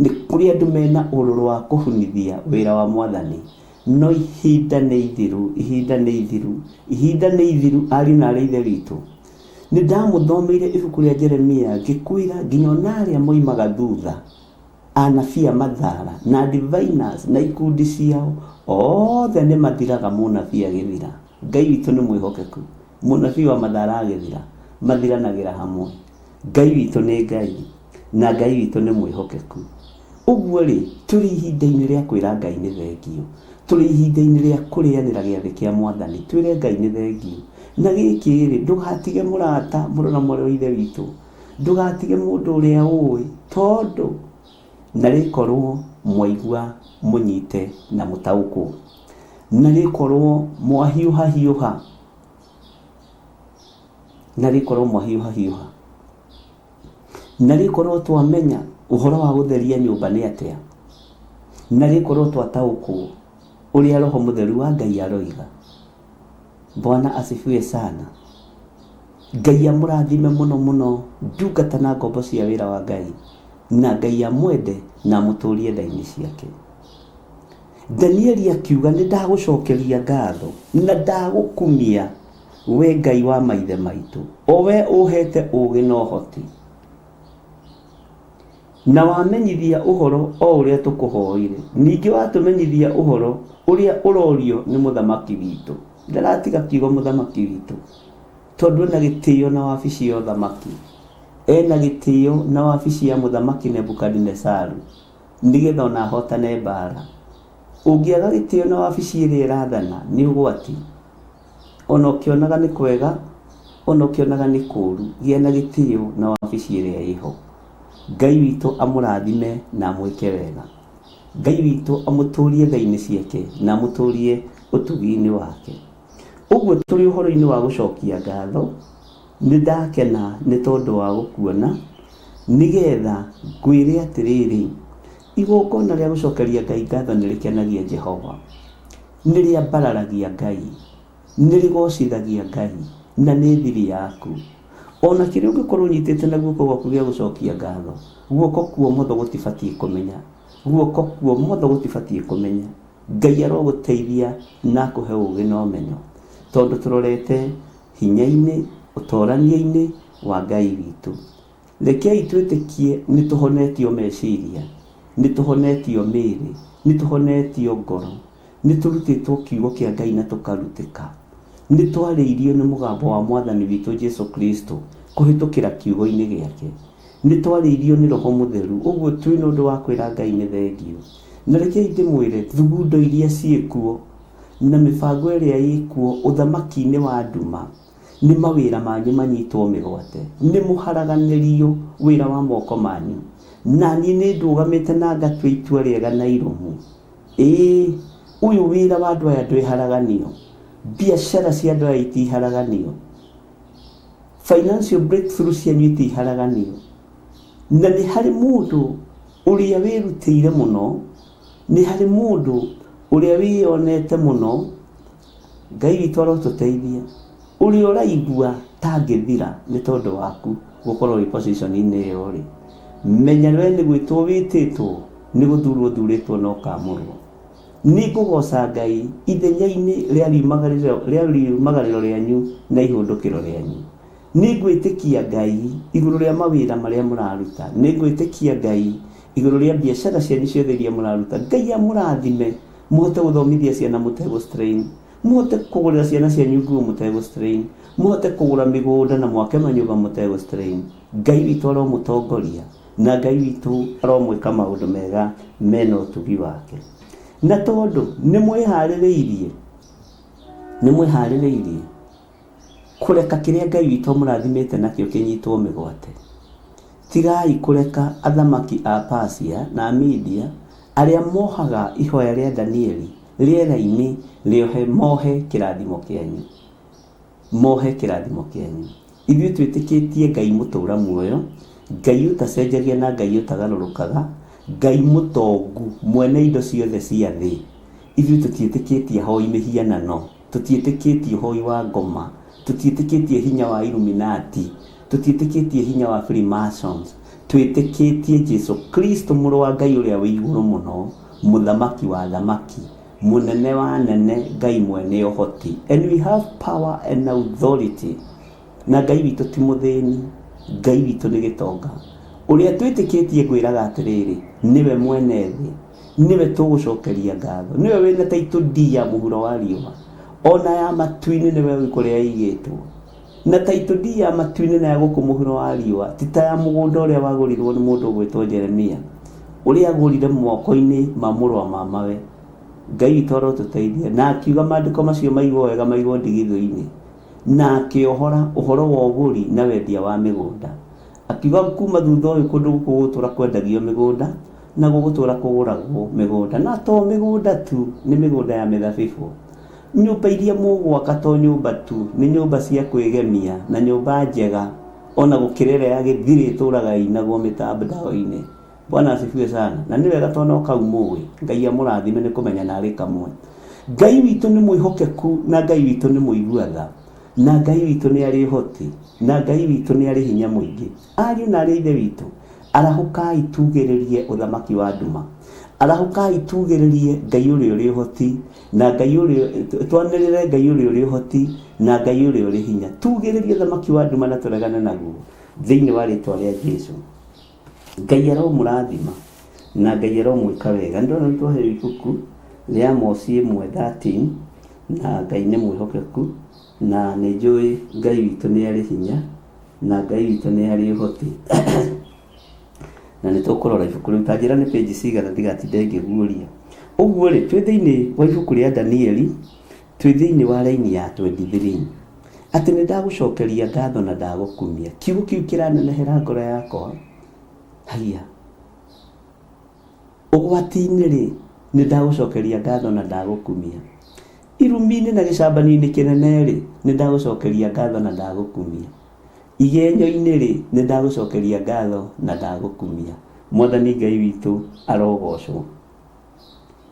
nĩ kũrĩ andũ mena ũrũrũ wa kũhunithia wĩra wa Mwathani. No ihinda nĩ ithiru, ihinda nĩ ithiru, ihinda nĩ ithiru. Ariũ na aarĩ a Ithe witũ, nĩ ndamũthomeire ibuku rĩa Jeremia ngĩkwĩra nginya ona arĩa moimaga thutha, anabii a mathaara na diviners na ikundi ciao othe nĩ mathiraga mũnabii agĩthira. Ngai witũ nĩ mwĩhokeku, mũnabii wa mathaara agĩthira mathiranagĩra hamwe. Ngai witũ nĩ Ngai na Ngai witũ nĩ mwĩhokeku. Ũguo rĩ, tũrĩ ihinda-inĩ rĩa kwĩra Ngai nĩ thengio, tũrĩ ihinda-inĩ rĩa kũrĩanĩra gĩathĩ kĩa Mwathani, twĩre Ngai nĩ thengio. Na gĩkĩ rĩ, ndũgatige mũrata mũrũ na mwarĩ wa Ithe witũ, ndũgatige mũndũ ũrĩa ũĩ, tondũ na rĩkorwo mwaigua mũnyite na mũtaũkwo, na rĩkorwo mwahiũha hiũha, na rĩkorwo mwahiũha hiũha, na rĩkorwo twamenya ũhoro wa gũtheria nyũmba nĩ atĩa, na rĩkorwo twataũkwo ũrĩa Roho Mũtheru wa Ngai aroiga. Bwana asifiwe sana. Ngai amũrathime mũno mũno ndungata na ngombo cia wĩra wa Ngai, na Ngai amwende na amũtũrie nda-inĩ ciake. Danieli akiuga nĩ ndagũcokeria ngatho na ndagũkumia we Ngai wa maithe maitũ, o we ũhete ũũgĩ na ũhoti, na wamenyithia ũhoro o ũrĩa tũkũhoire, ningĩ watũmenyithia ũhoro ũrĩa ũrorio nĩ mũthamaki witũ. Ndaratiga kiugo mũthamaki witũ, tondũ ena gĩtĩo na wabici ya ũthamaki, ena gĩtĩo na wabici ya mũthamaki Nebukadinezaru, nĩgetha ona ahotane mbara. Ũngĩaga gĩtĩo na wabici ĩrĩa ĩrathana nĩ ũgwati. Ona ũkĩonaga nĩ kwega, ona ũkĩonaga nĩ kũũru, gĩa na gĩtĩo na wabici ĩrĩa ĩho. Ngai witũ amũrathime na amwĩke wega. Ngai witũ amũtũrie tha-inĩ ciake na amũtũrie ũtugi-inĩ wake. Ũguo tũrĩ ũhoro-inĩ wa gũcokia ngatho, nĩ ndakena nĩ tondũ wa gũkuona, nĩgetha ngwĩre atĩrĩrĩ, igongona rĩa gũcokeria Ngai ngatho nĩ rĩkenagia Jehova, nĩ rĩambararagia Ngai, nĩ rĩgocithagia Ngai, na nĩ thiri yaku. Ona kĩrĩa ũngĩkorwo ũnyitĩte na guoko gwaku gĩa gũcokia ngatho, guoko kuo motho gũtibatiĩ kũmenya, guoko kuo motho gũtibatiĩ kũmenya. Ngai arogũteithia na akũhe ũũgĩ na ũmenyo, tondũ tũrorete hinya-inĩ ũtorania-inĩ wa Ngai witũ. Rekei twĩtĩkie nĩ tũhonetio meciria, nĩ tũhonetio mĩĩrĩ, nĩ tũhonetio ngoro, nĩ tũrutĩtwo kiugo kĩa Ngai na tũkarutĩka, nĩ twarĩirio nĩ mũgambo wa Mwathani witũ Jesu Kristo kũhĩtũkĩra kiugo-inĩ gĩake, nĩ twarĩirio nĩ Roho Mũtheru. Ũguo twĩ na ũndũ wa kwĩra Ngai nĩ thengio. Na rekei ndĩmwĩre thugundo iria ciĩkuo na mĩbango ĩrĩa ĩkuo ũthamaki-inĩ wa nduma nĩ mawĩra manyu manyitwo mĩgwate, nĩ mũharaganĩrio wĩra wa moko manyu, na niĩ nĩ ndũgamĩte na ngatua itua rĩega na irũmu. Ũyũ wĩra wa andũ aya ndwĩharaganio, biacara cia andũ aya itiharaganio, financial breakthrough cianyu itiharaganio, na nĩ harĩ mũndũ ũrĩa wĩrutĩire mũno, nĩ harĩ mũndũ ũrĩa wĩonete mũno. Ngai witũ arotũteithia, ũrĩa ũraigua tangĩthira nĩ tondũ waku gũkorwo wĩ position-inĩ ĩyo rĩ, menya we nĩ gwĩtwo wĩtĩtwo, nĩ gũthurwo thurĩtwo na ũkamũrwo. Nĩ ngũgoca Ngai ithenya-inĩ rĩa riumagarĩro rĩanyu na ihũndũkĩro rĩanyu. Nĩ ngwĩtĩkia Ngai igũrũ rĩa mawĩra marĩa mũraruta, nĩ ngwĩtĩkia Ngai igũrũ rĩa biacara cianyu ciothe iria mũraruta. Ngai amũrathime mũhote gũthomithia ciana mũtegũ strain, muhote kugurira ciana cianyu nguo mutego strain, muhote kugura migunda na mwake manyumba mutego strain. Ngai witũ aromũtongoria na Ngai witũ aromwĩka maũndũ mega mena ũtugi wake. Na tondũ nĩ mwĩharĩrĩirie kũreka kĩrĩa Ngai witũ mũrathimĩte nakĩo kĩnyitwo mĩgwate. Tigai kũreka athamaki a Persia na Media arĩa mohaga ihoya rĩa Danieli rĩera-inĩ mohe kĩrathimo kĩanyu. Ithuĩ twĩtĩkĩtie Ngai mũtũra muoyo, Ngai ũtacenjagia na Ngai ũtagarũrũkaga, Ngai mũtongu mwene indo ciothe cia thĩ. Ithuĩ tũtiĩtĩkĩtie hoi mĩhianano, tũtiĩtĩkĩtie hoi wa ngoma, tũtiĩtĩkĩtie hinya wa Illuminati, tũtiĩtĩkĩtie hinya wa Freemasons. Twĩtĩkĩtie Jesu Kristo mũrũ wa Ngai ũrĩa wĩ igũrũ mũno, mũthamaki wa thamaki, mũnene wa nene, Ngai mwene ũhoti. And we have power and authority. Na Ngai witũ ti mũthĩni, Ngai witũ nĩ gĩtonga. Ũrĩa twĩtĩkĩtie ngwĩraga atĩrĩrĩ, nĩwe mwene thĩ, nĩwe tũgũcokeria ngatho, nĩwe wĩna taitũ D ya mũhuro wa riũa, ona ya matu-inĩ nĩwe wĩ kũrĩa igĩtwo. Na taitũ D ya matu-inĩ na ya gũkũ mũhuro wa riũa ti ta ya mũgũnda ũrĩa wagũrirwo nĩ mũndũ ũgwĩtwo Jeremia, ũrĩa agũrire moko-inĩ ma mũrũ wa mamawe. Ngai witũ arotũteithia na akiuga maandĩko macio maigwo wega, maigwo ndigithũ-inĩ, na akĩohora ũhoro wa ũgũri na wendia wa mĩgũnda. Akiuga kuma thutha ũyũ kũndũ gũkũ gũgũtũra kwendagio mĩgũnda na gũgũtũra kũgũragwo mĩgũnda, na to mĩgũnda tu, nĩ mĩgũnda ya mĩthabibũ. Nyũmba iria mũgwaka to nyũmba tu, nĩ nyũmba cia kwĩgemia na nyũmba njega, ona gũkĩra ĩrĩa ya gĩthirĩ ĩtũraga ĩinagwo mĩtandao-inĩ. Bwana asifiwe sana. Na nĩ wega tondũ kau mũĩ, Ngai amũrathime nĩ kũmenya narĩ kamwe. Ngai witũ nĩ mwĩhokeku na Ngai witũ nĩ mũigua tha, na Ngai witũ nĩ arĩ ũhoti, na Ngai witũ nĩ arĩ hinya mũingĩ. Ariũ na arĩ ithe witũ, arahũkai tugĩrĩrie ũthamaki wa nduma, arahũkai tugĩrĩrie Ngai ũrĩa ũrĩ ũhoti, na Ngai ũrĩa twanĩrĩre Ngai ũrĩa ũrĩ ũhoti na Ngai ũrĩa ũrĩ hinya. Tugĩrĩrie ũthamaki wa nduma na tũregane naguo thĩinĩ wa rĩtwa rĩa Jesũ. Ngai aromũrathima na Ngai aromwĩka wega. Ndĩrona nĩ twaheo ibuku rĩa Amosi 1:13, na Ngai nĩ mwĩhokeku, na nĩ njũĩ Ngai witũ nĩ arĩ hinya, na Ngai witũ nĩ arĩ ũhoti. Na nĩ tũkũrora ibuku rĩu, ta njĩra nĩ page cigana ndigatinde ngĩguũria. Ũguo rĩ, twĩ thĩinĩ wa ibuku rĩa Danieli, twĩ thĩinĩ wa raini ya 23, atĩ nĩ ndagũcokeria ngatho na ndagũkumia. Kiugo kĩu kĩranenehera ngoro yakwa. Haiya, ũgwati-inĩ rĩ, nĩ ndagũcokeria ngatho na ndagũkumia. Irumi-inĩ na gĩcambani-inĩ kĩnene rĩ, nĩ ndagũcokeria ngatho na ndagũkumia. Igenyo-inĩ rĩ, nĩ ndagũcokeria ngatho na ndagũkumia. Mwathani Ngai witũ arogocwo.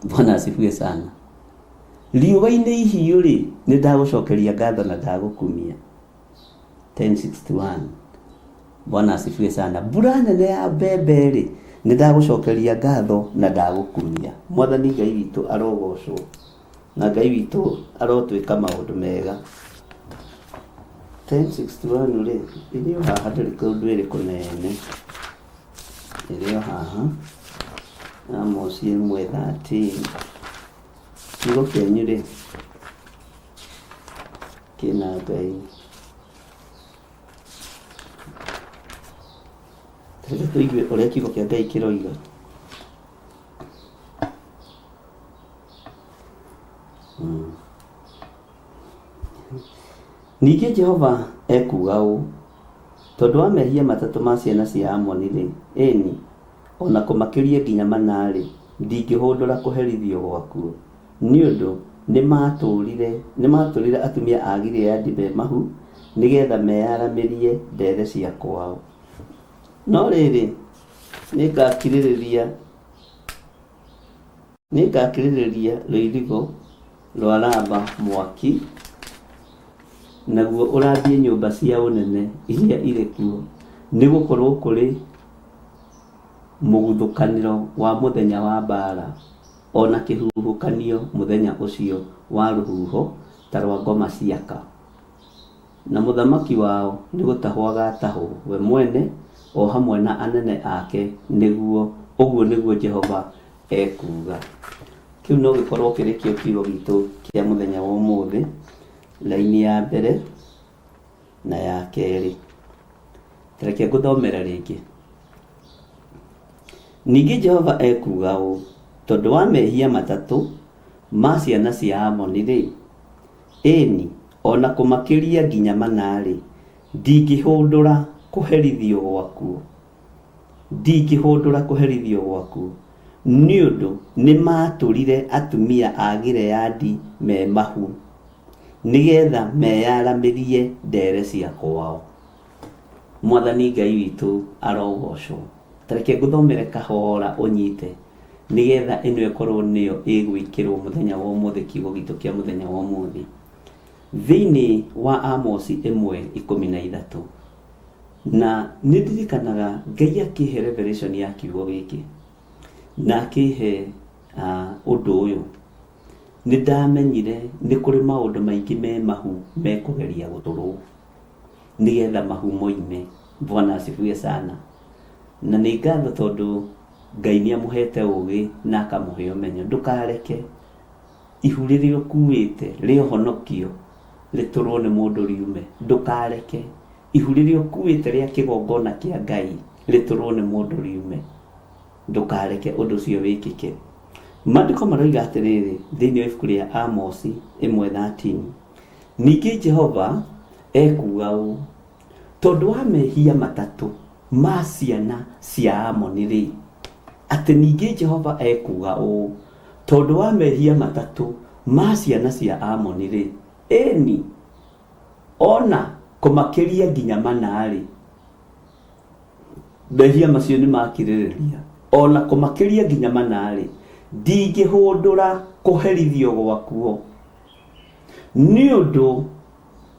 Bwana asifiwe sana. Riũa-inĩ ihiũ rĩ, nĩ ndagũcokeria ngatho na ndagũkumia. 10:61. Bwana asifiwe sana. Mbura nene ya mbembe rĩ, nĩ ndagũcokeria ngatho na ndagũkumia. Mwathani Ngai witũ arogocwo, na Ngai witũ arotwĩka maũndũ mega. 10:61 rĩ, ĩrĩ haha ndĩrĩ kaũndũ ĩrĩ kũnene, ĩrĩ haha. Amosi 1:13, kiugo kĩanyu rĩ kĩna Ngai. Tũreke tũigue ũrĩa kiugo kĩa Ngai kĩroiga. Ningĩ Jehova ekuga ũũ: tondũ wa mehia matatũ ma ciana cia Amoni rĩ, ĩni ona kũmakĩria nginya manarĩ, ndingĩhũndũra kũherithio gwakuo, nĩ ũndũ nĩ matũrire atumia a Gileadi be mahu, nĩgetha meyaramĩrie ndethe cia kwao. No rĩrĩ, nĩngakirĩrĩria rũirigo rwa Raba mwaki, naguo ũrathiĩ nyũmba cia ũnene iria irĩ kuo, nĩgũkorwo kũrĩ mũguthũkanĩro wa mũthenya wa mbara, ona kĩhuhũkanio mũthenya ũcio wa rũhuho ta rwa ngoma ciaka. Na mũthamaki wao nĩ gũtahwo agatahwo we mwene o hamwe na anene ake, ũguo nĩguo Jehova ekuga. kiu no gikorwo kirikio kiugo gitu kia muthenya wa umuthi laini ya mbere na ya keri. Reke nguthomera ringi. Ningĩ Jehova ekuga ũũ, tondũ wa mehia matatũ ma ciana cia Amoni rĩ, ĩni ona kũmakĩria nginya manarĩ, ndingĩhũndũra kũherithio gwakuo, ndingĩhũndũra kũherithio gwakuo, nĩ ũndũ nĩ matũrire atumia a Gileadi me mahu, nĩgetha meyaramĩrie ndere cia kwao. Mwathani Ngai witũ arogocwo. Tareke nguthomere kahora unyite nigetha ĩno ĩkorwo nĩyo ĩgwĩkĩrwo mũthenya wa ũmũthĩ kiugo gitũ kĩa mũthenya wa ũmũthĩ. Thĩinĩ wa Amosi 1:13 na nĩndirikanaga Ngai akĩhe revelation ya kiugo gĩkĩ na akĩhe ũndũ ũyũ. Nĩndamenyire nĩ kũrĩ maũndũ maingĩ me mahu mekũgeria gũtũrwo nigetha mahu moime. Bwana asifiwe sana. Na nĩ ngatho tondũ Ngai nĩamũhete ũgĩ na akamũhe ũmenyo. Ndũkareke ihu rĩrĩa ũkuĩte rĩa ũhonokio rĩtũrwo nĩ mũndũ riume. Ndũkareke ihu rĩrĩa ũkuĩte rĩa kĩgongona kĩa Ngai rĩtũrwo nĩ mũndũ riume. Ndũkareke ũndũ ũcio wĩkĩke. Maandĩko maroiga atĩrĩrĩ thĩinĩ wa ibuku rĩa Amosi 1:13, ningĩ Jehova ekuga ũũ, tondũ wa mehia matatũ ma ciana cia Amoni rĩ, atĩ ningĩ Jehova ekuga ũũ, tondũ wa mehia matatũ ma ciana cia Amoni rĩ, ĩni ona kũmakĩria nginya manarĩ, mehia macio nĩ makirĩrĩria, ona kũmakĩria nginya manarĩ, ndingĩhũndũra kũherithio gwakuo, nĩ ũndũ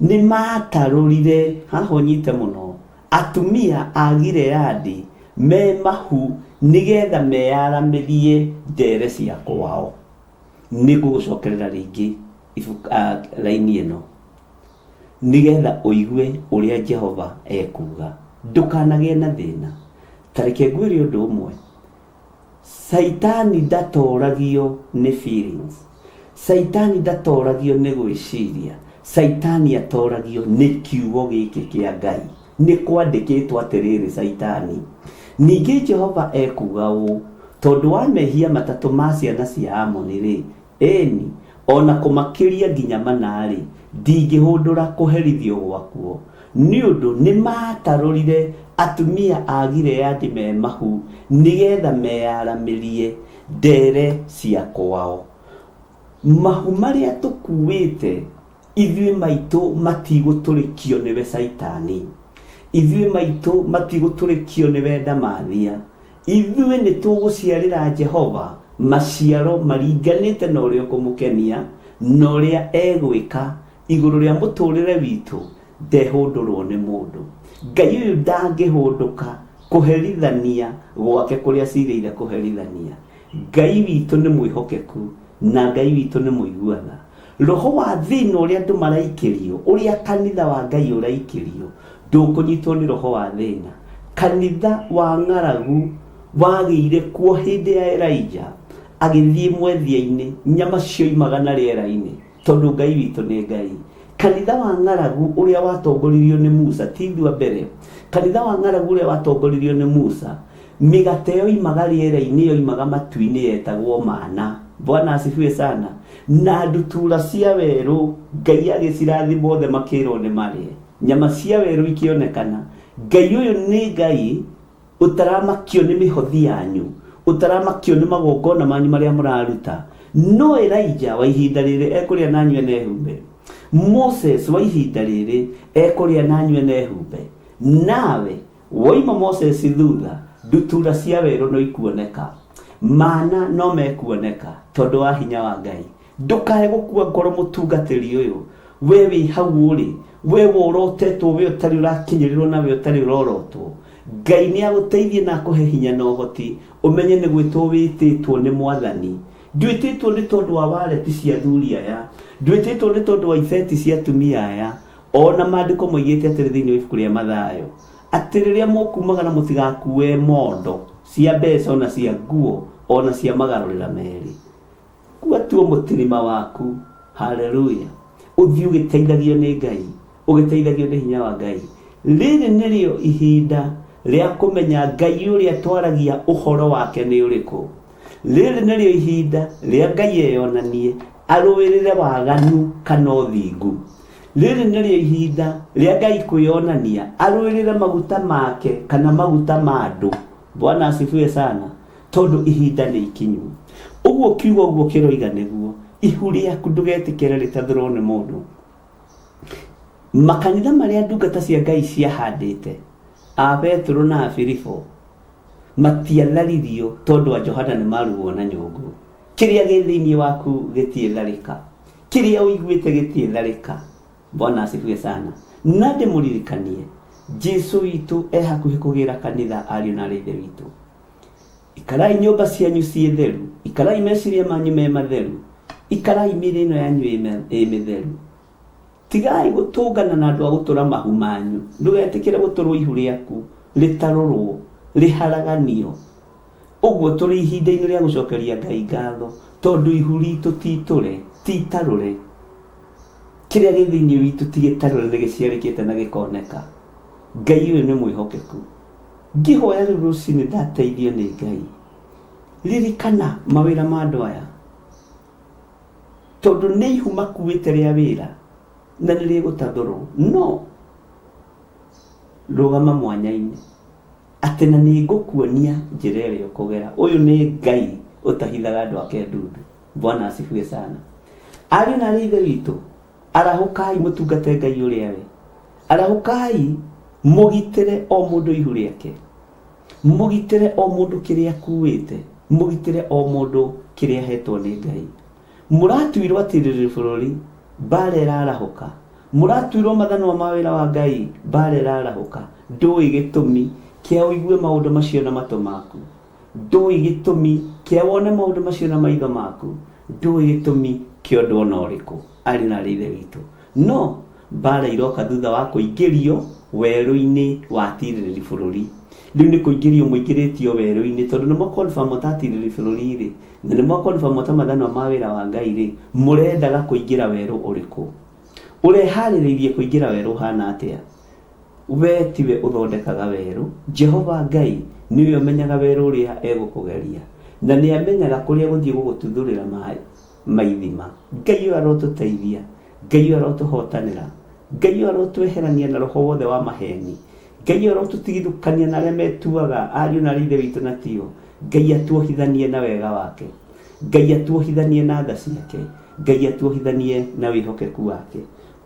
nĩ matarũrire, haha ũnyite mũno, atumia a Gileadi me mahu nigetha meyaramĩrie ndere cia kwao. Nĩngũgũcokerera rĩngĩ laini ĩno nigetha ũigue ũrĩa Jehova ekuga. Ndũkanagĩe na thĩna. Tareke ngwĩre ũndũ ũmwe, Saitani ndatoragio nĩ feelings, Saitani ndatoragio nĩ gwĩciria, Saitani atoragio nĩ kiugo gĩkĩ kĩa Ngai. Nĩ kwandĩkĩtwo atĩrĩrĩ Saitani, ningĩ Jehova ekuga ũũ, tondũ wa mehia matatũ ma ciana cia Amoni rĩ, ĩni ona kũmakĩria nginya manarĩ, ndingĩhũndũra kũherithio gwakuo, nĩ ũndũ nĩ matarũrire atumia a Gileadi me mahu nigetha meyaramĩrie ndere cia kwao. Mahu marĩa tũkuĩte ithuĩ maitũ matigũtũrĩkio nĩwe Saitani, ithuĩ maitũ matigũtũrĩkio nĩwe ndamathia, ithuĩ nĩ tũgũciarĩra Jehova maciaro maringanĩte na ũrĩa ũkũmũkenia na ũrĩa egwĩka igũrũ rĩa mũtũrĩre witũ. Ndehũndũrwo nĩ mũndũ. Ngai ũyũ ndangĩhũndũka kũherithania gwake kũrĩa cirĩire kũherithania. Ngai witũ nĩ mwĩhokeku na Ngai witũ nĩ mũiguana. Roho wa thĩna ũrĩa andũ maraikĩrio, ũrĩa kanitha wa Ngai ũraikĩrio, ndũkũnyitwo nĩ roho wa thĩna. Kanitha wa ng'aragu wagĩire kuo hĩndĩ ya Elijah, agĩthiĩ mwethia-inĩ, nyama cioimaga na rĩera-inĩ, tondũ Ngai witũ nĩ Ngai. Kanitha wa ng'aragu ũrĩa watongoririo nĩ Musa, ti ithuĩ a mbere, kanitha wa ng'aragu ũrĩa watongoririo nĩ Musa, mĩgate yoimaga rĩera-inĩ, yoimaga matu-inĩ, yetagwo mana. Bwana asifiwe sana. Na ndutura cia werũ Ngai agĩcirathima othe makĩrwo nĩ marĩe. Nyama cia werũ ikĩonekana. Ngai ũyũ nĩ Ngai ũtaramakio nĩ mĩhothi yanyu, ũtaramakio nĩ magongona manyu marĩa mũraruta. No Elijah wa ihinda rĩrĩ ekũrĩa nanyu ene humbe. Moses wa ihinda rĩrĩ ekũrĩa nanyu ene humbe. Nawe woima Moses thutha, ndutura cia werũ no ikuoneka, mana no mekuoneka tondũ wa hinya wa Ngai. Ndũkae gũkua ngoro mũtungatĩri ũyũ, we wĩ hau ũrĩ, we worotetwo, we ũtarĩ ũrakinyĩrĩrwo na we ũtarĩ ũrorotwo. Ngai nĩ agũteithie na akũhe hinya na ũhoti, ũmenye nĩ gwĩtwo wĩtĩtwo nĩ Mwathani. Ndwĩtĩtwo nĩ tondũ wa waleti cia thuri aya, ndwĩtĩtwo nĩ tondũ wa ibeti cia atumia aya. Ona maandĩko moigĩte atĩrĩ thĩinĩ wa ibuku rĩa Mathayo, atĩ rĩrĩa mũkumagara mũtigakue mondo cia mbeca ona cia nguo ona cia magarũrĩra merĩ. ũgatuo mũtirima waku. Haleluya. Ũthiĩ ũgĩteithagio nĩ Ngai, ũgĩteithagio nĩ hinya wa Ngai. Rĩrĩ nĩrĩo ihinda rĩa kũmenya Ngai ũrĩa twaragia ũhoro wake nĩ ũrĩkũ. Rĩrĩ nĩrĩo ihinda rĩa Ngai eyonanie arũĩrĩre waganu kana ũthingu. Rĩrĩ nĩrĩo ihinda rĩa Ngai kwĩyonania arũĩrĩre maguta make kana maguta ma andũ. Bwana asifiwe sana. Tondũ ihinda nĩ ikinyu. Ũguo kiugo ũguo kĩroiga nĩguo. Ihu rĩaku ndũgetĩkĩre rĩtathũrwo nĩ mũndũ. Makanitha marĩa ndungata cia Ngai ciahandĩte, a Petro na a Filipo, matialaririo tondũ a Johana nĩ marugwo na nyũngũ. Kĩrĩa gĩ thĩinĩ waku gĩtietharĩka. Kĩrĩa ũiguĩte gĩtietharĩka. Bwana asifiwe sana. Na ndĩmũririkanie, Jesu witũ hakuhĩ kũgĩra kanitha ariũ na ithe witũ. Ikarai nyũmba cianyu ciĩ theru, ikarai meciria manyu me matheru, ikarai mĩĩrĩ ĩno yanyu ĩ mĩtheru. Tigai gũtũngana na andũ a gũtũra mahu manyu. Ndũgetĩkĩre gũtũrwo ihu rĩaku rĩtarũrwo, rĩharaganio. Ũguo tũrĩ ihinda-inĩ rĩa gũcokeria Ngai ngatho, tondũ ihu ritũ titũre, titarũre. Kĩrĩa gĩ thĩinĩ witũ ti gĩtarũre, nĩ gĩciarĩkĩte na gĩkoneka. Ngai ũyũ nĩ mwĩhokeku. Ngĩhoya rĩu rũcinĩ ndateithio nĩ Ngai. Ririkana mawĩra ma andũ aya, tondũ nĩ ihu makuĩte rĩa wĩra na nĩ rĩgũtathũrwo. No rũgama mwanya-inĩ atĩ na nĩ ngũkuonia njĩra ĩrĩa ũkũgera. Ũyũ nĩ Ngai ũtahithaga andũ ake ndundu. Bwana asifiwe sana. Ariũ na ithe witũ, arahũkai mũtungate Ngai ũrĩa we. Arahũkai mũgitĩre o mũndũ ihu rĩake, mũgitĩre o mũndũ kĩrĩa akuĩte, mũgitĩre o mũndũ kĩrĩa hetwo nĩ Ngai. Mũratuirwo atĩrĩrĩ bũrũri, mbara ĩrarahũka. Mũratuirwo mathanwa ma wĩra wa Ngai, mbara ĩrarahũka. Ndũĩ gĩtũmi kĩa ũigue maũndũ macio na matũ maku. Ndũĩ gĩtũmi kĩa wone maũndũ macio na maitho maku. Ndũĩ gĩtũmi kĩa ũndũ ona ũrĩkũ. Arĩ na ithe witũ. No mbara iroka thutha wa kũingĩrio werũ-inĩ wa tirĩrĩ bũrũri. Rĩu nĩ kũingĩrio mũingĩrĩtio werũ-inĩ, tondũ nĩ mũkonfirm ta tirĩrĩ bũrũri rĩ, na nĩ mũkonfirm ta mathanwa ma wĩra wa Ngai rĩ, mũrendaga kũingĩra werũ ũrĩkũ? Ũreharĩrĩirie kũingĩra werũ hana atĩa? We tiwe ũthondekaga werũ. Jehova Ngai nĩwe ũmenyaga werũ ũrĩa egũkũgeria, na nĩ amenyaga kũrĩa gũthiĩ gũgũtuthũrĩra maithima. Ngai ũyũ arotũteithia, Ngai ũyũ arotũhotanĩra, Ngai ũyũ arotweherania na roho wothe wa maheni. Ngai ũyũ arotũtigithũkania na arĩa metuaga ariũ na ithe witũ na tio. Ngai atuohithanie na wega wake, Ngai atuohithanie na tha ciake, Ngai atuohithanie na wĩhokeku wake.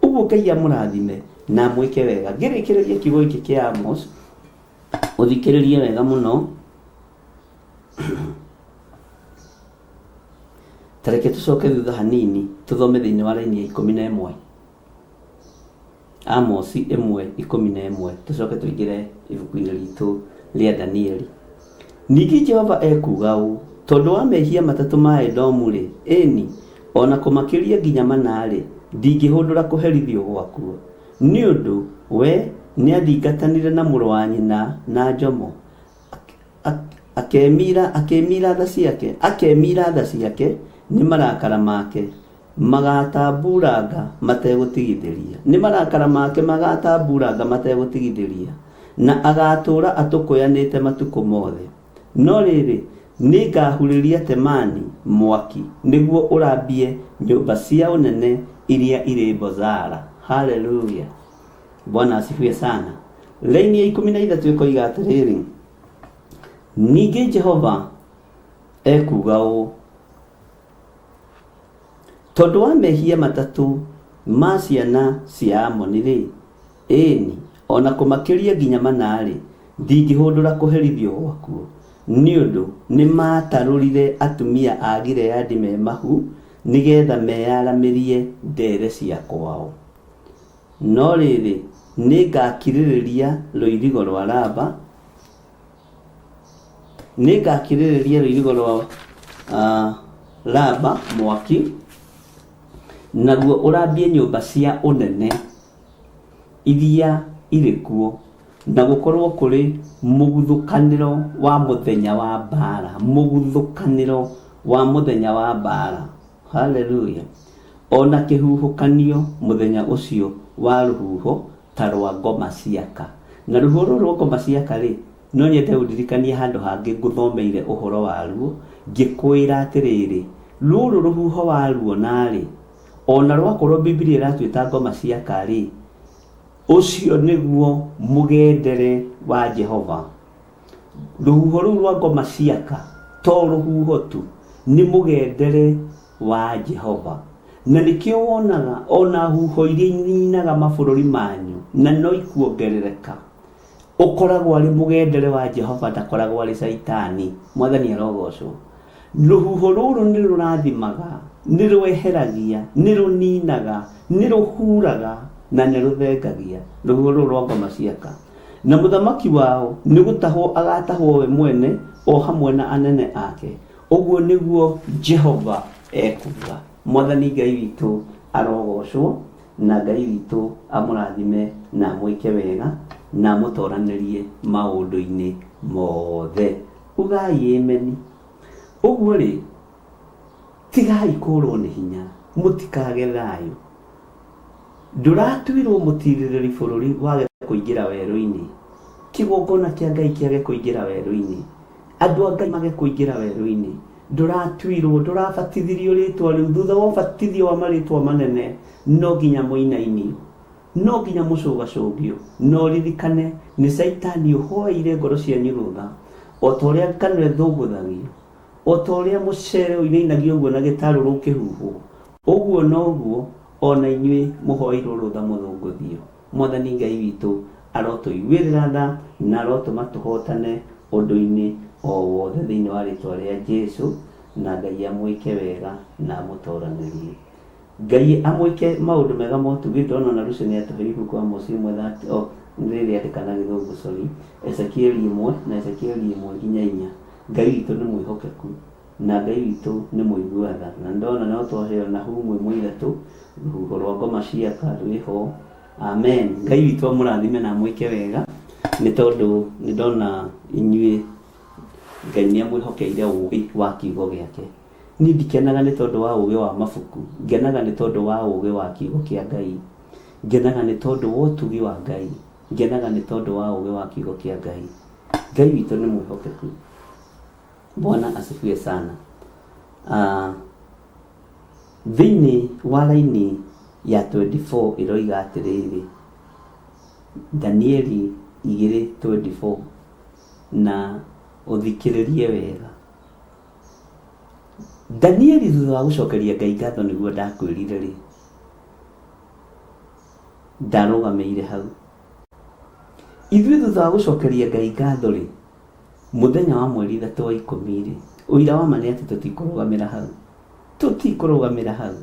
Ũguo Ngai amũrathime na mwĩke wega. Ngĩrĩkĩrĩria kiugo gĩkĩ kĩa Amos, ũthikĩrĩrie wega mũno. Tareke tũcoke thutha hanini tũthome thĩinĩ wa raini ya 11. Amos 1:11. Tũcoke tũingĩre ibuku-inĩ ritũ rĩa Danieli. Ningĩ Jehova ekuga ũũ: tondũ wa mehia matatũ ma Edomu rĩ, ĩni ona kũmakĩria nginya manarĩ, ndingĩhũndũra kũherithio gwakuo. Nĩ ũndũ we nĩ athingatanire na mũrũ wa nyina na njomo, akemira tha ciake nĩ marakara make magatamburanga mategũtigithĩria. Nĩ marakara make magatamburanga mategũtigithĩria, na agatũra atũkũyanĩte matukũ mothe. No rĩrĩ nĩ ngahurĩria Temani mwaki nĩguo ũrambie nyũmba cia ũnene iria irĩ Bozara. Haleluya. Bwana asifiwe sana. Raini ya 13 ĩkoiga atĩrĩrĩ: ningĩ Jehova ekuga ũũ: tondũ wa mehia matatũ ma ciana cia Amoni rĩ, ĩni ona kũmakĩria nginya manarĩ, ndingĩhũndũra kũherithio gwakuo. Nĩ ũndũ nĩ matarũrire atumia a Gileadi me mahu, nĩgetha meyaramĩrie ndere cia kwao. No rĩrĩ nĩ ngakirĩrĩria rũirigo rwa Raba, nĩ ngakirĩrĩria rũirigo rwa Raba mwaki, naguo ũrambie nyũmba cia ũnene iria irĩ kuo, na gũkorwo kũrĩ mũguthũkanĩro wa mũthenya wa mbara, mũguthũkanĩro wa mũthenya wa mbara. Haleluya. Ona kihuhukanio muthenya ucio wa ruhuho ta rwa ngoma ciaka. Na ruhuho rwa ngoma ciaka ri no nyende undirikanie handu hangi nguthomeire uhoro waruo ngikwira atiriri ruru ruhuho waruo nari ona rwakorwo Biblia iratwita ngoma ciaka ri ucio niguo mugendere wa Jehova. Ruhuho ruru rwa ngoma ciaka to ruhuho tu ni mugendere wa Jehova. Na nikio wonaga ona huho iria ininaga mabururi manyu na no ikuongerereka ukoragwo ari mugendere wa Jehova, ndakoragwo ari Saitani. Mwathani arogocwo. Ruhuho ruru ni rurathimaga, ni rweheragia, ni runinaga, ni ruhuraga na ni ruthengagia. Ruhuho ruru rwa ngoma ciaka. Na muthamaki wao ni gutahwo agatahwo we mwene o hamwe na anene ake. Uguo niguo Jehova ekuga. Mwathani Ngai witu arogocwo, na Ngai witu amurathime na mwike wega na mutoranirie maundu-ini mothe. Ugai amen. Uguo ri tigai kurwo ni hinya, mutikage thayu. Nduratwirwo mutiririri bururi wage kuingira weru-ini. Kigongona kia Ngai kiage kuingira weru-ini. Andu a Ngai mage kuingira weru-ini. Nduratwirwo, ndurabatithirio ritwa riu thutha wa batithio wa maritwa manene no nginya muinainio, no nginya mucugacugio, no ririkane ni Saitani uhoire ngoro cianyu rutha, o ta uria ngano ithunguthagio, o ta uria mucere uinainagio uguo na gitaru ru kihuhwo, uguo noguo ona inyui muhoirwo rutha muthunguthio. Mwathani Ngai witu arotuiguirira tha na arotuma tuhotane undu-ini o wothe thiini wa ritwa ria Jesu, na Ngai amwike wega na mutoranirie. Ngai amwike maundu mega motugi. Ndona na Rusi ni atuheiru kwa Amos 1:30 ndiri andikana githungu sorry Ezekiel 1 na Ezekiel 1:4. Ngai witu ni mwihokeku na Ngai witu ni muigua tha. Na ndona no twaheo na humwe mwithatu ruhuho rwa ngoma ciaka rwiho. Amen. Ngai witu amurathime na mwike wega ni tondu ni ndona inyui Ngai ni amwihokeire ugi wa kiugo giake. Ni ndikenaga ni tondu wa ugi wa mabuku, ngenaga ni tondu wa ugi wa kiugo kia Ngai, ngenaga ni tondu wa utugi wa Ngai, ngenaga ni tondu wa ugi wa kiugo kia Ngai. Ngai witu ni mwihokeku. Bwana asifiwe sana. Thiini wa laini ya 24 iroiga atiriri, Danieli 2:24, na uthikiririe wega. Danieli thutha wa gucokeria Ngai ngatho niguo ndakwirire ri, ndarugameire hau. Ithuĩ thutha wa gucokeria Ngai ngatho ri, muthenya wa mweri 3 wa 10 ri, uira wa ma nĩ atĩ tũtikũrũgamĩra hau, tũtikũrũgamĩra hau.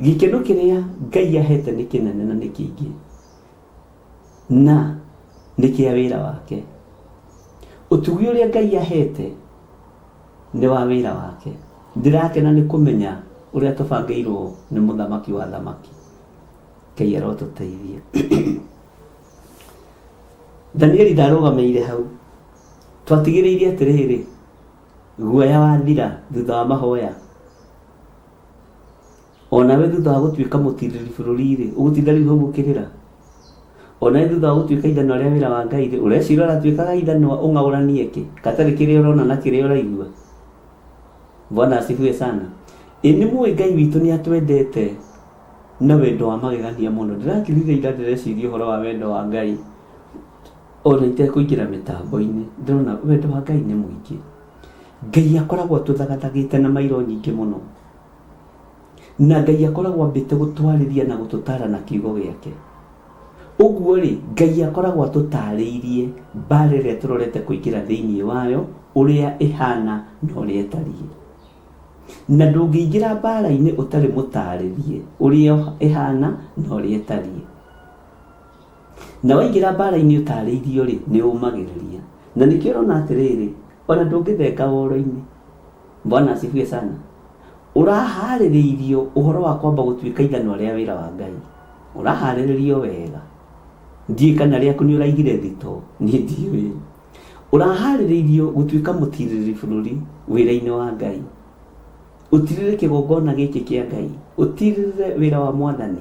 Gĩkeno kĩrĩa Ngai ahete nĩ kĩnene na nĩ kĩingĩ, na nĩ kĩa wĩra wake. Utugi ũrĩa Ngai ahete nĩ wa wĩra wake. Ndirakena nĩ kũmenya ũrĩa tũbangĩirwo nĩ mũthamaki wa thamaki. Ngai arotũteithia. Danieli ndarũgamĩire hau, twatigĩrĩire atĩrĩrĩ, guoya wathira thutha wa mahoya. Onawe thutha wa gũtuĩka mũtirĩri bũrũri-rĩ, ũgũtinda rĩu hau gũkĩrĩra. Onawe thutha wa gũtuĩka ithano rĩa wĩra wa Ngai-rĩ, ũreciria ũratuĩkaga ithano ũng'aũranie kĩ? Katarĩ kĩrĩa ũrona na kĩrĩa ũraigua. Bwana asifiwe sana. Nĩ mũĩ Ngai witũ nĩ atwendete na wendo wa magegania mũno. Ndĩrakirire ira ndĩreciria ũhoro wa wendo wa Ngai. Ona itekũingĩra mĩtambo-inĩ, ndĩrona wendo wa Ngai nĩ mũingĩ. Ngai akoragwo atũthagathagĩte na mairo nyingĩ mũno. Na Ngai akoragwo ambĩte gũtwarĩria na gũtũtara na kiugo gĩake. Ũguo rĩ, Ngai akoragwo atũtarĩirie mbara ĩrĩa tũrorete kũingĩra thĩinĩ wayo, ũrĩa ĩhana na ũrĩa ĩtariĩ. Na ndũngĩingĩra mbara-inĩ ũtarĩ mũtarĩrie ũrĩa ĩhana na ũrĩa ĩtariĩ. Na waingĩra mbara-inĩ ũtarĩirio rĩ, nĩ ũmagĩrĩria. Na nĩkĩo ũrona atĩrĩrĩ, ona ndũngĩthenga woro-inĩ. Bwana asifiwe sana. Ũraharĩrĩirio ũhoro wa kwamba gũtuĩka ithano rĩa wĩra wa Ngai. Ũraharĩrĩrio wega. Ndiĩ kana rĩaku nĩ ũraigire thito, niĩ ndiũĩ. Ũraharĩrĩirio gũtuĩka mũtirĩri bũrũri wĩra-inĩ wa Ngai. utirire kigongona giki kia Ngai, utirire wira wa Mwathani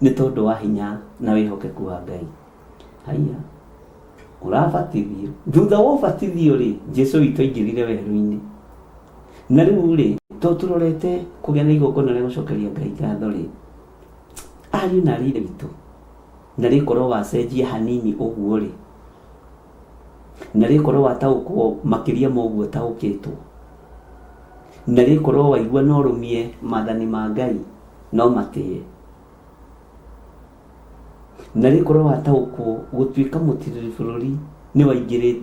ni tondu wa hinya na wihokeku wa Ngai. Haya, urabatithio. Thutha wa ubatithio ri, Jesu witũ aingĩrire werũ-inĩ. Na rĩu ri, to turorete kũgĩa na igongona rĩa gũcokeria Ngai ngatho ri, ariũ na aarĩ witũ, na rĩkorwo wacenjia hanini ũguo ri, na rĩkorwo wataũkwo makĩria ma ũguo taũkĩtwo, na rĩkorwo waigua no rũmie maathani ma Ngai no matĩe, na rĩkorwo wataũkwo gũtuĩka mũtiriri bũrũri nĩ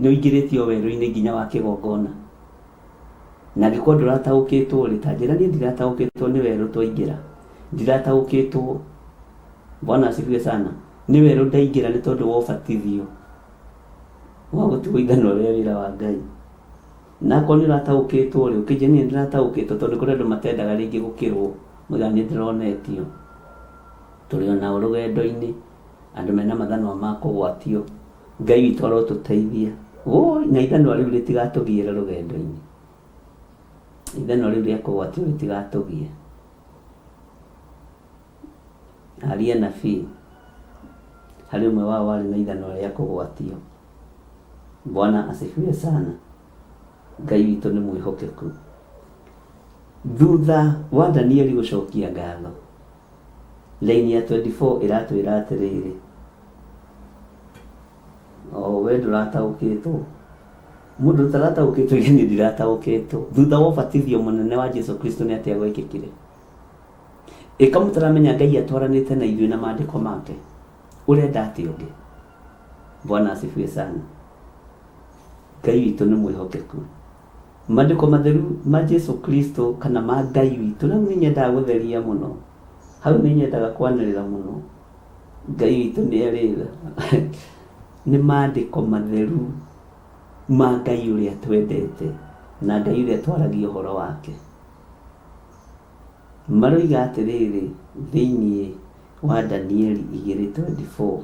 ũingĩrĩtio werũ-inĩ nginya wa kĩgongona. Na angĩkorwo ndũrataũkĩtwo rĩ, ta njĩra niĩ ndirataũkĩtwo nĩ werũ twaingĩra, ndirataũkĩtwo. Bwana asifiwe sana. Nĩ werũ ndaingĩra nĩ tondũ wa ũbatithio wa gũtigwo ithano rĩa wĩra wa Ngai. Na akorwo nĩ ũrataũkĩtwo rĩ, ũkĩnjia niĩ ndirataũkĩtwo tondũ kũrĩ andũ matendaga rĩngĩ gũkĩrwo, mũthenya nĩ ndĩronetio. Tũrĩ onao rũgendo-inĩ, andũ mena mathanwa ma kũgwatio. Ngai witũ arotũteithia. Na ithanwa rĩu rĩtigatũgiĩre rũgendo-inĩ. Ithanwa rĩu rĩa kũgwatio rĩtigatũgie. Aria nabii, harĩ ũmwe wao warĩ na ithanwa rĩa kũgwatio. Bwana asifiwe sana. Ngai witũ nĩ mwĩhokeku. Thutha wa Danieli gũcokia ngatho, laini ya 24 ĩratwĩra atĩrĩrĩ, we ndũrataũkĩtwo, mũndũ ũtarataũkĩtwo gĩ nĩ ndirataũkĩtwo. Thutha wa ũbatithio mũnene wa Jesu Kristo nĩ atĩa gwekĩkire? Ĩka mũtaramenya Ngai atwaranĩte na ithuĩ na maandĩko make, ũrenda atĩ ũngĩ? Bwana asifiwe sana. Ngai witũ nĩ mwĩhokeku. Maandĩko matheru ma Jesu Kristo kana ma Ngai witũ, na nĩ nyendaga gũtheria mũno, hau nĩ nyendaga kwanĩrĩra mũno. Ngai witũ nĩ arĩra nĩ maandĩko matheru ma Ngai ũrĩa twendete na Ngai ũrĩa twaragia ũhoro wake. Maroiga atĩrĩrĩ thĩinĩ wa Danieli 2:24,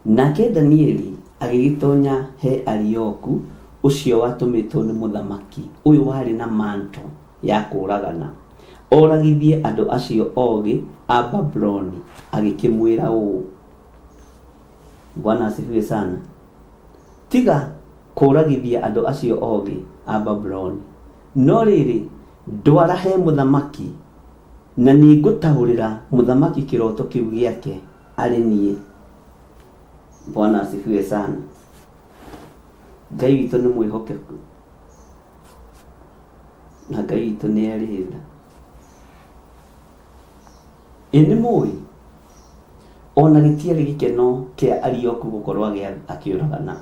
nake Danieli agĩgĩtonya he Arioku, ũcio watũmĩtwo nĩ mũthamaki ũyũ warĩ na manto ya kũragana, oragithie andũ acio ogĩ a Babuloni, agĩkĩmwĩra ũũ. Bwana asifiwe sana. Tiga kũragithia andũ acio ogĩ a Babuloni, no rĩrĩ ndwara he mũthamaki, na nĩ ngũtaũrĩra mũthamaki kĩroto kĩu gĩake arĩ niĩ. Bwana asifiwe sana. Ngai witũ nĩ mwĩhokeku, na Ngai witũ nĩ arĩra. Nĩ mũĩ ona gĩtiarĩ gĩkeno kĩa Arioku gũkorwo akĩũragana,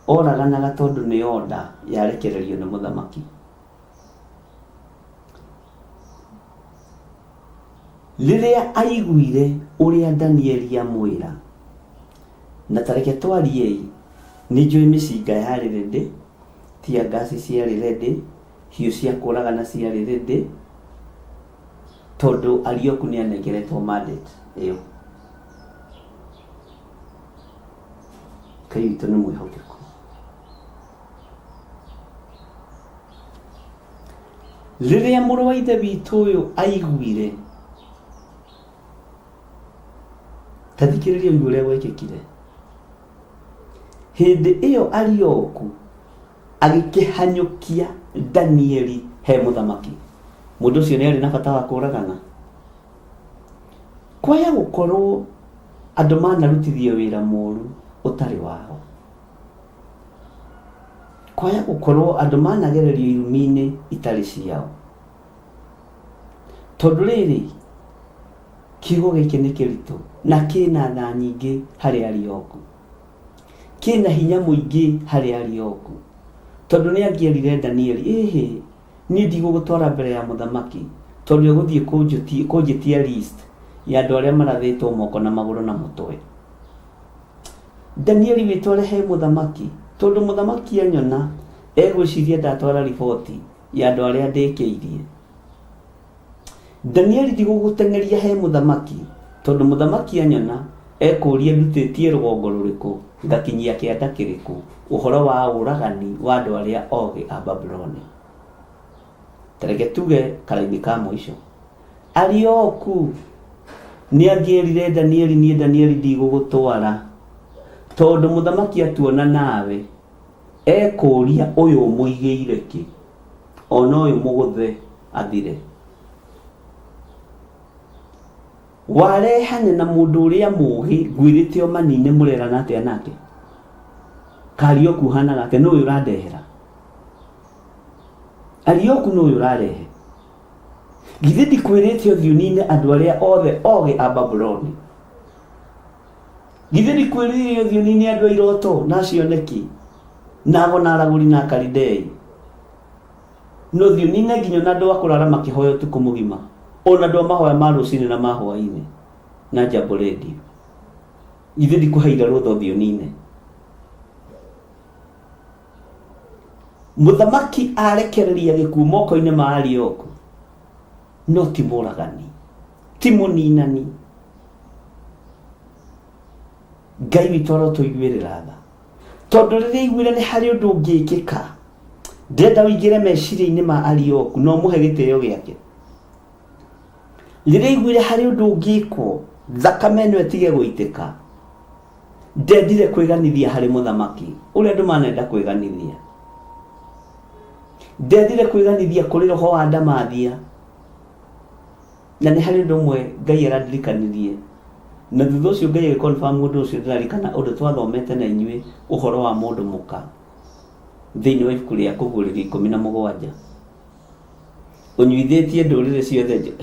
oraganaga tondũ nĩ oda yarekererio nĩ mũthamaki. Rĩrĩa aiguire ũrĩa Danieli amwĩra, na tareke twariei, nĩ njũĩ mĩcinga yarĩ rĩndĩ, tia ngasi ciarĩ rĩndĩ, hiũ cia kũragana ciarĩ rĩndĩ, tondũ Arioku nĩ anengeretwo mandate ĩyo. Ngai witũ nĩ mwĩhokeku. Rĩrĩa mũrũ wa ithe witũ ũyũ aiguire, ta thikĩrĩria ũguo ũrĩa gwekĩkire. Hĩndĩ ĩyo Arioku agĩkĩhanyũkia Danieli he mũthamaki. Mũndũ ũcio nĩ arĩ na bata wa kũragana. Kwaya gũkorwo andũ manarutithio wĩra mũũru ũtarĩ wao. Kwaya gũkorwo andũ managererio irumi-inĩ itarĩ ciao. Tondũ rĩrĩ, kiugo gĩkĩ nĩ kĩritũ na kĩna tha nyingĩ harĩ Arioku, kĩna hinya mũingĩ harĩ Arioku. Tondũ nĩ angĩerire Danieli, niĩ ndigũgũtwara mbere ya mũthamaki, tondũ egũthiĩ kũnjĩtia list ya andũ arĩa marathĩtwo moko na magũrũ na mũtwe. Danieli wĩtware he mũthamaki, tondũ mũthamaki anyona egwĩciria ndatwara riboti ya andũ arĩa ndĩkĩirie. Danieli ndigũgũteng'eria he mũthamaki, tondũ mũthamaki anyona ekũria ndutĩtie rũgongo rũrĩkũ, ngakinyia kĩanda kĩrĩkũ, ũhoro wa ũragani wa andũ arĩa ogĩ a Babuloni. tareke tuge karaini ka mwisho Arioku ni angĩrire Danieli nie Danieli ndigũgũtwara tondũ mũthamaki atuona nawe ekũria ũyũ mũigĩire kĩ ona ũyũ mũgũthe athire warehane na mũndũ ũrĩa mũgĩ ngwĩrĩte o manine mũrerana atĩa nake Karioku hana gake nĩ ũyũ ũrandehera Arioku nĩ ũyũ ũrarehe githĩ ndikwĩrĩte ũthiũ-inĩ andũ arĩa othe ogĩ a Babuloni githĩ ndikwĩrĩte ũthiũ-inĩ andũ a iroto na cioneki nago na aragũri na Kalidei no thiũ-inĩ nginya na andũ akũrara makĩhoya ũtukũ mũgima ona andũ mahoya ma rũcinĩ na mahwa-inĩ na Jambo Radio githĩ ndikũheire rũtha ũthiũ-inĩ mũthamaki arekereria gĩkuũ moko-inĩ ma Arioku no ti mũragani ti mũninani Ngai witũ arotũiguĩrĩra tha tondũ rĩrĩa iguĩre nĩ harĩ ũndũ ũngĩkĩka ndenda ũingĩre meciria-inĩ ma Arioku no mũhe gĩtĩo gĩake rĩrĩa iguĩre harĩ ũndũ ũngĩkwo thakame ĩno ĩtige gũitĩka ndendire kwĩganithia harĩ mũthamaki ũrĩa andũ manenda kwĩganithia ndendire kwĩganithia kũrĩ roho wa ndamathia na nĩ harĩ ũndũ ũmwe Ngai arandirikanirie na thutha ũcio Ngai agĩconfirm ũndũ ũcio ndĩrarikana ũndũ twathomete na inyuĩ ũhoro wa mũndũ mũka thĩinĩ wa ibuku rĩa Kũguũrĩrio 17 ũnyuithĩtie ndũrĩrĩ ciothe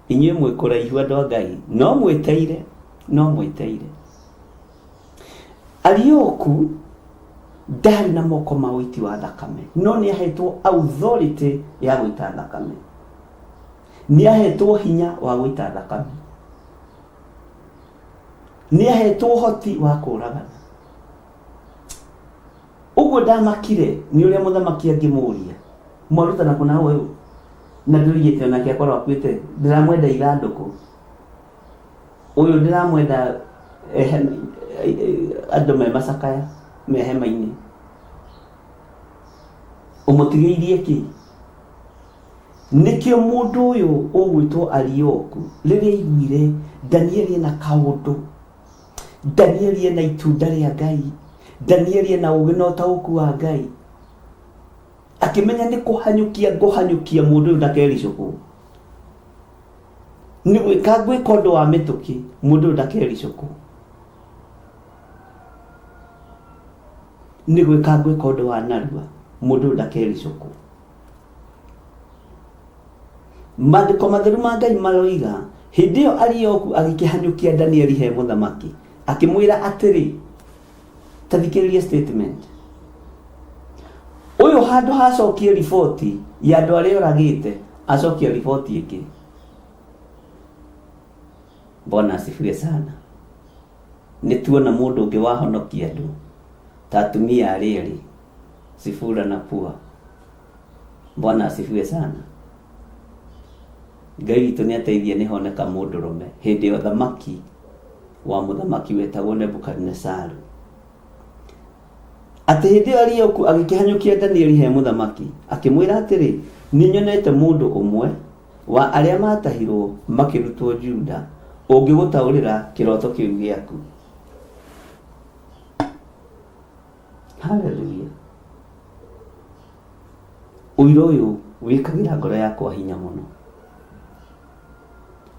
inyuĩ mwĩ kũraihu andũ a Ngai no mwĩteire Arioku ndarĩ na moko ma ũiti wa thakame no nĩ ahetwo authority ya gũita thakame nĩ ahetwo hinya wa gũita thakame nĩ ahetwo hoti wa kũragana ũguo ndamakire nĩ ũrĩa mũthamaki angĩmũria mwarutana kũna ũyũ na ndũrigĩte onake akorwo akuĩte ndĩramwenda ithandũkũ ũyũ ndĩramwenda andũ me macakaya me hema-inĩ ũmũtigĩirie kĩ nĩkĩo mũndũ ũyũ ũgwĩtwo Arioku rĩrĩa iguire Danieli ena kaũndũ Danieli ena itunda rĩa Ngai Danieli ena ũgĩ na ũtaũku wa Ngai akĩmenya nĩ kũhanyũkia mũndũ ũyũ ndakericũkwo nĩ gwĩka ũndũ wa mĩtũkĩ mũndũ ũyũ ndakericũkwo nĩ gwĩka ũndũ wa narua mũndũ ũyũ ndakericũkwo Maandĩko matheru ma Ngai maroiga hĩndĩ ĩyo Arioku agĩkĩhanyũkia Danieli he mũthamaki akĩmwĩra atĩrĩ ta thikĩrĩria statement ũyũ handũ hacokie riboti ya andũ arĩa oragĩte acokia riboti ĩngĩ Bwana asifiwe sana nĩ tuona mũndũ ũngĩ wahonokia andũ ta atumia arĩa erĩ Sifura na Pua Bwana asifiwe sana Ngai witũ nĩ ateithia nĩ honeka mũndũrũme hĩndĩ ya thamaki wa mũthamaki wetagwo Nebukadnezaru atĩ hĩndĩ ĩyo Arioku agĩkĩhanyũkia Danieli he mũthamaki akĩmwĩra atĩrĩ nĩ nyonete mũndũ ũmwe wa arĩa matahirwo makĩrutwo Juda ũngĩgũtaũrĩra kĩroto kĩu gĩaku haleluya ũira ũyũ wĩkagĩra ngoro yakwa hinya mũno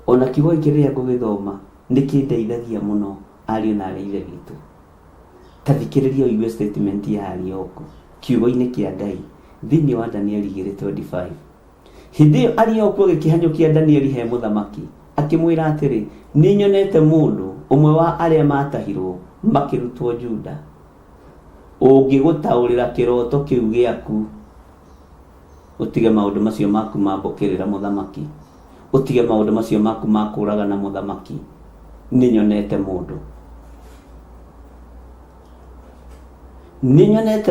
ona kiugo kĩrĩa ngũgĩthoma nĩ kĩndeithagia mũno ariũ na aarĩ ithe witũ ta thikĩrĩria ũigue statement ya Arioku kiugo-inĩ kĩa Ngai thĩinĩ wa Danieli 2:25 hĩndĩ ĩyo Arioku agĩkĩhanyũkia Danieli he mũthamaki akĩmwĩra atĩrĩ nĩ nyonete mũndũ ũmwe wa arĩa matahirwo makĩrutwo Juda ũngĩgũtaũrĩra kĩroto kĩu gĩaku ũtige maũndũ macio maku ma mbũkĩrĩra mũthamaki ũtige maũndũ macio maku ma kũũragana mũthamaki nĩ nyonete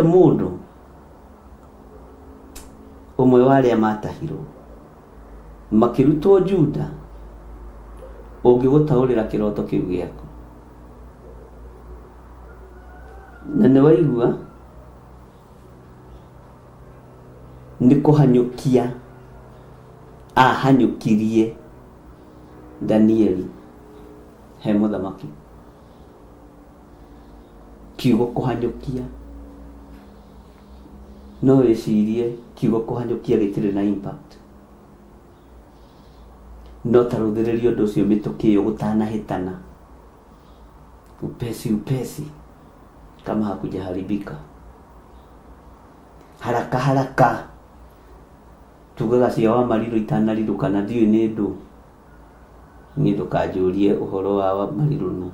mũndũ ũmwe wa arĩa matahirwo makĩrutwo Juda ũngĩgũtaũrĩra kĩroto kĩu gĩaku na nĩ waigua nĩ kũhanyũkia ahanyũkirie Danieli he mũthamaki. Kiugo kũhanyũkia, no wĩcirie kiugo kũhanyũkia gĩtirĩ na impact. No tarũthĩrĩria ũndũ ũcio mĩtũkĩ ĩyo gũtanahĩtana, upesi kama hakujaharibika, haraka tugaga cia wa Mariro itanarirũka, na ndiũĩ nĩ ndũ, niĩ ndũkanjũrie ũhoro wa Mariro no,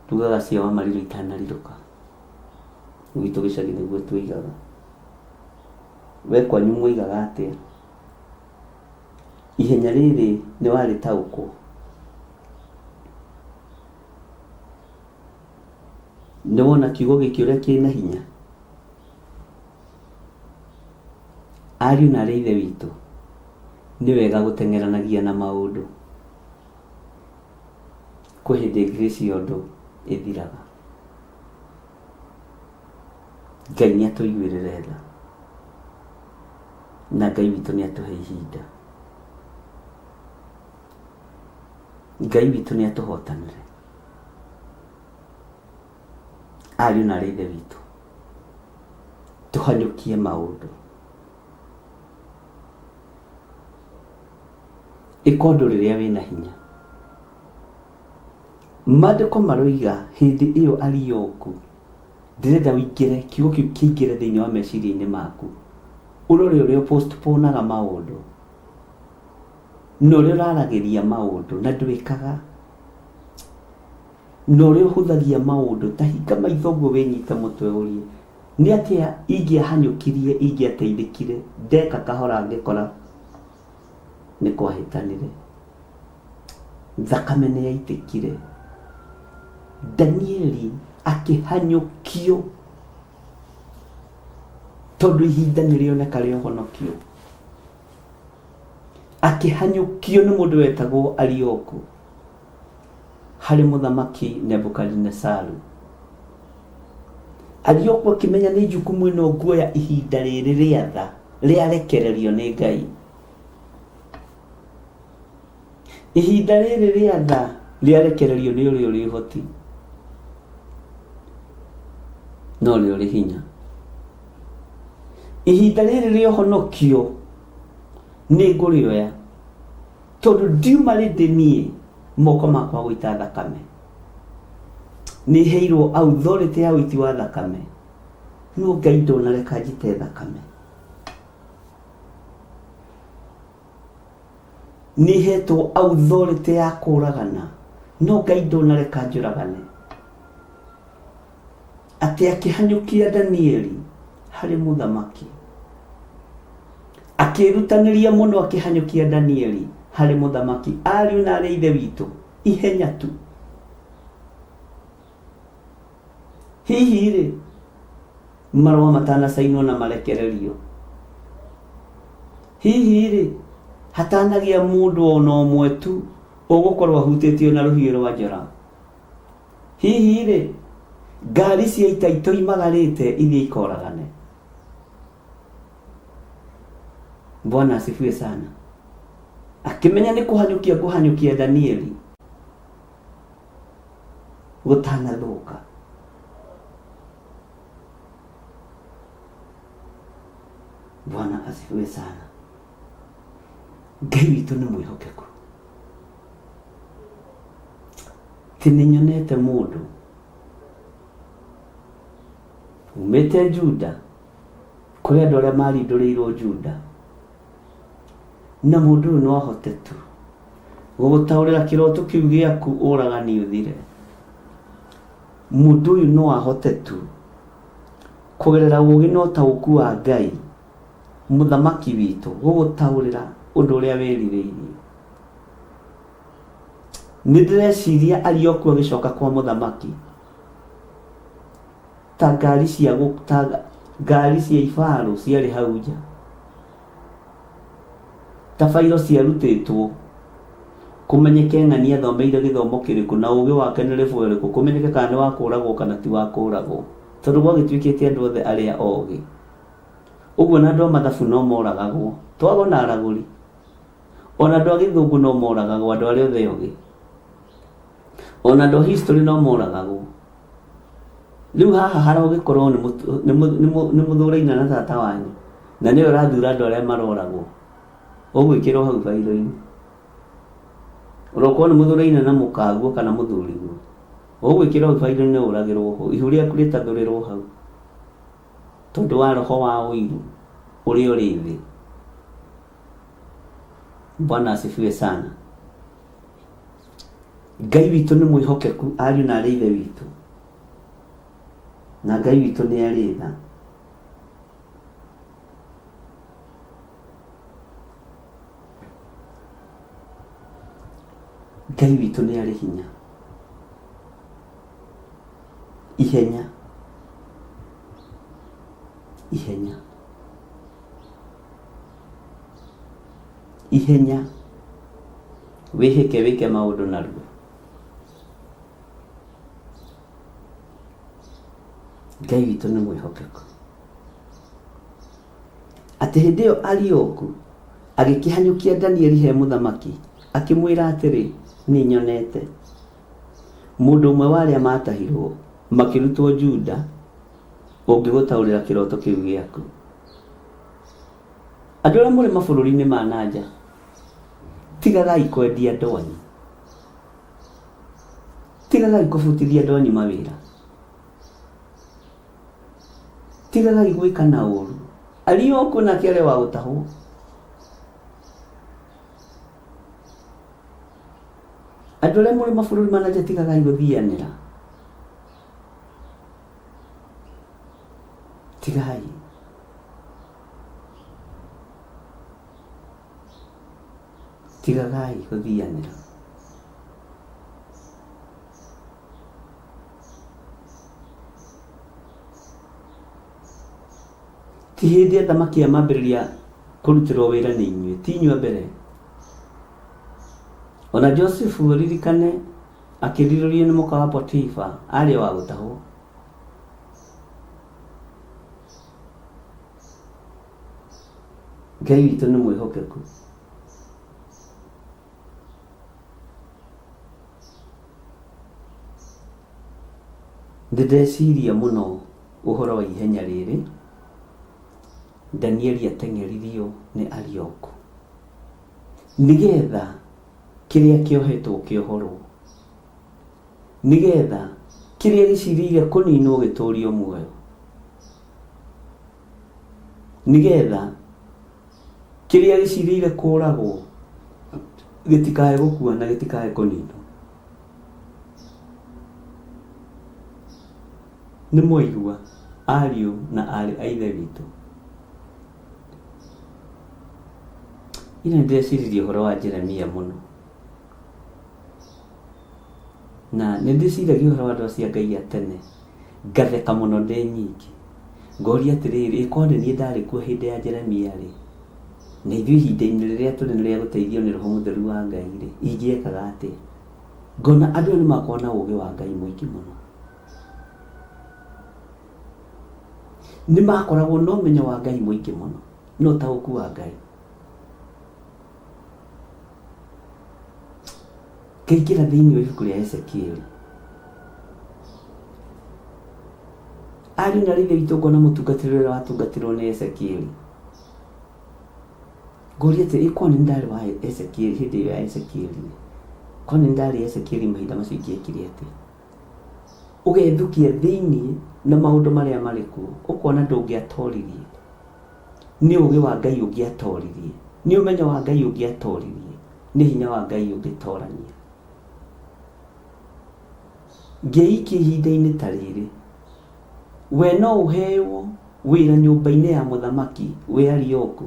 tugaga cia wa Mariro itanarirũka. Gwitũ gĩcagi nĩguo tũigaga. We kwanyu mũigaga atĩa? Ihenya rĩrĩ nĩ warĩtaũkwo. Nĩ wona kiugo gĩkĩ ũrĩa kĩna hinya. Ariũ na ithe witũ, nĩ wega gũteng'eranagia na maũndũ. Kwĩ hĩndĩ grace yotũ ĩthiraga. Ngai nĩatũiguĩrĩre tha, na Ngai witũ nĩatũhe ihinda. Ngai witũ nĩatũhotanĩre. Ariũ na ithe witũ, tũhanyũkie maũndũ. Ĩka ũndũ rĩrĩa wĩna hinya. Maandĩko maroiga hĩndĩ ĩyo Arioku, ndĩrenda wĩingĩre, kiugo kĩu kĩingĩre thĩinĩ wa meciria-inĩ maku. Ũrore ũrĩa postponaga maũndũ, na ũrĩa ũraragĩria maũndũ na ndwĩkaga, na ũrĩa ũhũthagia maũndũ. Ta hinga maitho ũguo wĩnyite mũtwe ũrie, nĩ atĩa ingĩahanyũkirie, ingĩateithĩkire, ndeka kahora ngĩkora nĩ kwahĩtanire, thakame nĩ yaitĩkire. Danieli akĩhanyũkio tondũ ihinda nĩrĩoneka rĩa ũhonokio. Akĩhanyũkio nĩ mũndũ wetagwo Arioku harĩ mũthamaki Nebukadinezaru. Arioku akĩmenya nĩ jukumu ĩno nguoya ihinda rĩrĩ rĩa tha, rĩarekererio nĩ Ngai. Ihinda rĩrĩ rĩa tha rĩarekererio nĩ ũrĩa ũrĩ ũhoti, no ũrĩa ũrĩ hinya. Ihinda rĩrĩ rĩa ũhonokio nĩ ngũrĩoya, tondũ ndiumarĩte niĩ moko makwa gũita thakame. Nĩ heirwo authority ya ũiti wa thakame, no Ngai ndonareka njite thakame. Nĩ hetwo authority ya kũragana, no Ngai ndonareka njũragane. Atĩ akĩhanyũkia Danieli harĩ mũthamaki, akĩrutanĩria mũno akĩhanyũkia Danieli harĩ mũthamaki. Ariũ na arĩ ithe witũ, ihenya tu. Hihi rĩ, marũa matanacainwo na marekererio, hihi rĩ, hatanagia mũndũ ona ũmwe tu ũgũkorwo ahutĩtio na rũhiũ rwa njora, hihi rĩ, ngari cia ita itoimagarĩte ithiĩ ikoragane. Bwana asifiwe sana. Akĩmenya nĩ kũhanyũkia Danieli gũtanathũka. Bwana asifiwe sana. Ngai witũ nĩ mwĩhokeku. Ti nĩnyonete mũndũ umĩte Juda, kũrĩ andũ arĩa marindũrĩirwo Juda, na mũndũ ũyũ no ahote tu gũgũtaũrĩra kĩroto kĩu gĩaku ũragani ũthire. Mũndũ ũyũ no ahote tu kũgerera ũũgĩ na ũtaũku wa Ngai mũthamaki witũ gũgũtaũrĩra ũndũ ũrĩa wĩrirĩirie. Nĩ ndĩreciria Arioku agĩcoka kwa mũthamaki ta ngari cia ibarũ ciarĩ hau nja, ta bairo ciarutĩtwo kũmenyeke ng'ani athomeire gĩthomo kĩrĩkũ na ũũgĩ wake nĩ level ĩrĩkũ, kũmenyeke kana nĩ wa kũũragwo kana ti wa kũũragwo, tondũ gwagĩtuĩkĩte andũ othe arĩa oogĩ. Ũguo na andũ a mathabu no moragagwo, twagona aragũri. Ona andũ a gĩthũngũ no moragagwo, andũ arĩa othe ũgĩ. Ona andũ a history no moragagwo. Rĩu haha harogĩkorwo nĩ mũthũraina na tata wanyu, na nĩwe ũrathura andũ arĩa maroragwo. Ũgwĩkĩrwo hau bairo-inĩ. Ũrokorwo nĩ mũthũraina na mũkaguo kana mũthuriguo. Ũgwĩkĩrwo hau bairo-inĩ ũragĩrwo ho. Ihu rĩaku rĩtathũrĩrwo hau. Tondũ wa roho wa ũiru ũrĩa ũrĩ thĩ. Bwana asifiwe sana. Ngai witũ nĩ mwĩhokeku, ariũ na arĩ ithe witũ. Na Ngai witũ nĩ arĩ tha. Ngai witũ nĩ arĩ hinya. Ihenya. Ihenya. Ihenya. Wĩke maũndũ naruo. Ngai witũ nĩ mwĩhokeku. Atĩ hĩndĩ ĩyo Arioku agĩkĩhanyũkia Danieli he mũthamaki, akĩmwĩra atĩrĩ, nĩ nyonete mũndũ ũmwe wa arĩa matahirwo makĩrutwo Juda ũngĩgũtaũrĩra kĩroto kĩu gĩaku. Andũ arĩa mũrĩ mabũrũri-inĩ ma nanja, tigagai kwendia ndonyi, tigagai kũbutithia ndonyi mawĩra, tigagai gwĩka na ũru. Arioku nake arĩa wa gũtahwo, andũ arĩa mũrĩ mabũrũri ma nanja, tigagai gũthianĩra, tigagai. Tigagai gũthianĩra. Ti hĩndĩ athamaki mambĩrĩria kũrutĩrwo wĩra nĩ inyuĩ, ti inyuĩ mbere. Ona Josefu ririkane akĩrirũrio nĩ mũka wa Potifa arĩ wa gũtahwo. Ngai witũ nĩ mwĩhokeku. Ndĩreciria mũno ũhoro wa ihenya rĩrĩ Danieli ateng'eririo nĩ Arioku, nĩgetha kĩrĩa kĩohetwo kĩohorwo, nĩgetha kĩrĩa gĩcirĩire kũninwo gĩtũũrio muoyo, nĩgetha kĩrĩa gĩcirĩire kũragwo gĩtikae gũkua na gĩtikae kũninwo. Nĩ mwaigua ariũ na arĩ a ithe witũ, ina ndĩreciria ũhoro wa Jeremia mũno, na nĩ ndĩciragia ũhoro wa andũ acio a Ngai a tene, ngatheka mũno ndĩ nyiki, ngoria atĩrĩrĩ, ĩkorwo nĩ niĩ ndarĩ kuo hĩndĩ ya Jeremia rĩ, na ithuĩ ihinda-inĩ rĩrĩa tũrĩ nĩ rĩa gũteithio nĩ Roho Mũtheru wa Ngai rĩ, ingĩekaga atĩa? Ngona andũ nĩ makorwo na ũũgĩ wa Ngai mũingĩ mũno, nĩ makoragwo na ũmenyo wa Ngai mũingĩ mũno, no ũtaũku wa Ngai. Ngaingĩra thĩinĩ wa ibuku rĩa Ezekieli, ariũ na ithe witũ, ngona mũtungatĩri ũrĩa watungatirwo nĩ Ezekieli, ngoria atĩ ĩkorwo nĩ ndarĩ wa Ezekieli hĩndĩ ĩyo ya Ezekieli, korwo nĩ ndarĩ Ezekieli mahinda macio ingĩekire atĩa? Ũgethukia thĩinĩ na maũndũ marĩa marĩ kuo, ũkona ndũngĩatoririe. Nĩ ũũgĩ wa Ngai ũngĩatoririe, nĩ ũmenyo wa Ngai ũngĩatoririe, nĩ hinya wa Ngai ũngĩtorania. Ngeikia ihinda-inĩ ta rĩrĩ, we no ũheo wĩra nyũmba-inĩ ya mũthamaki we Arioku,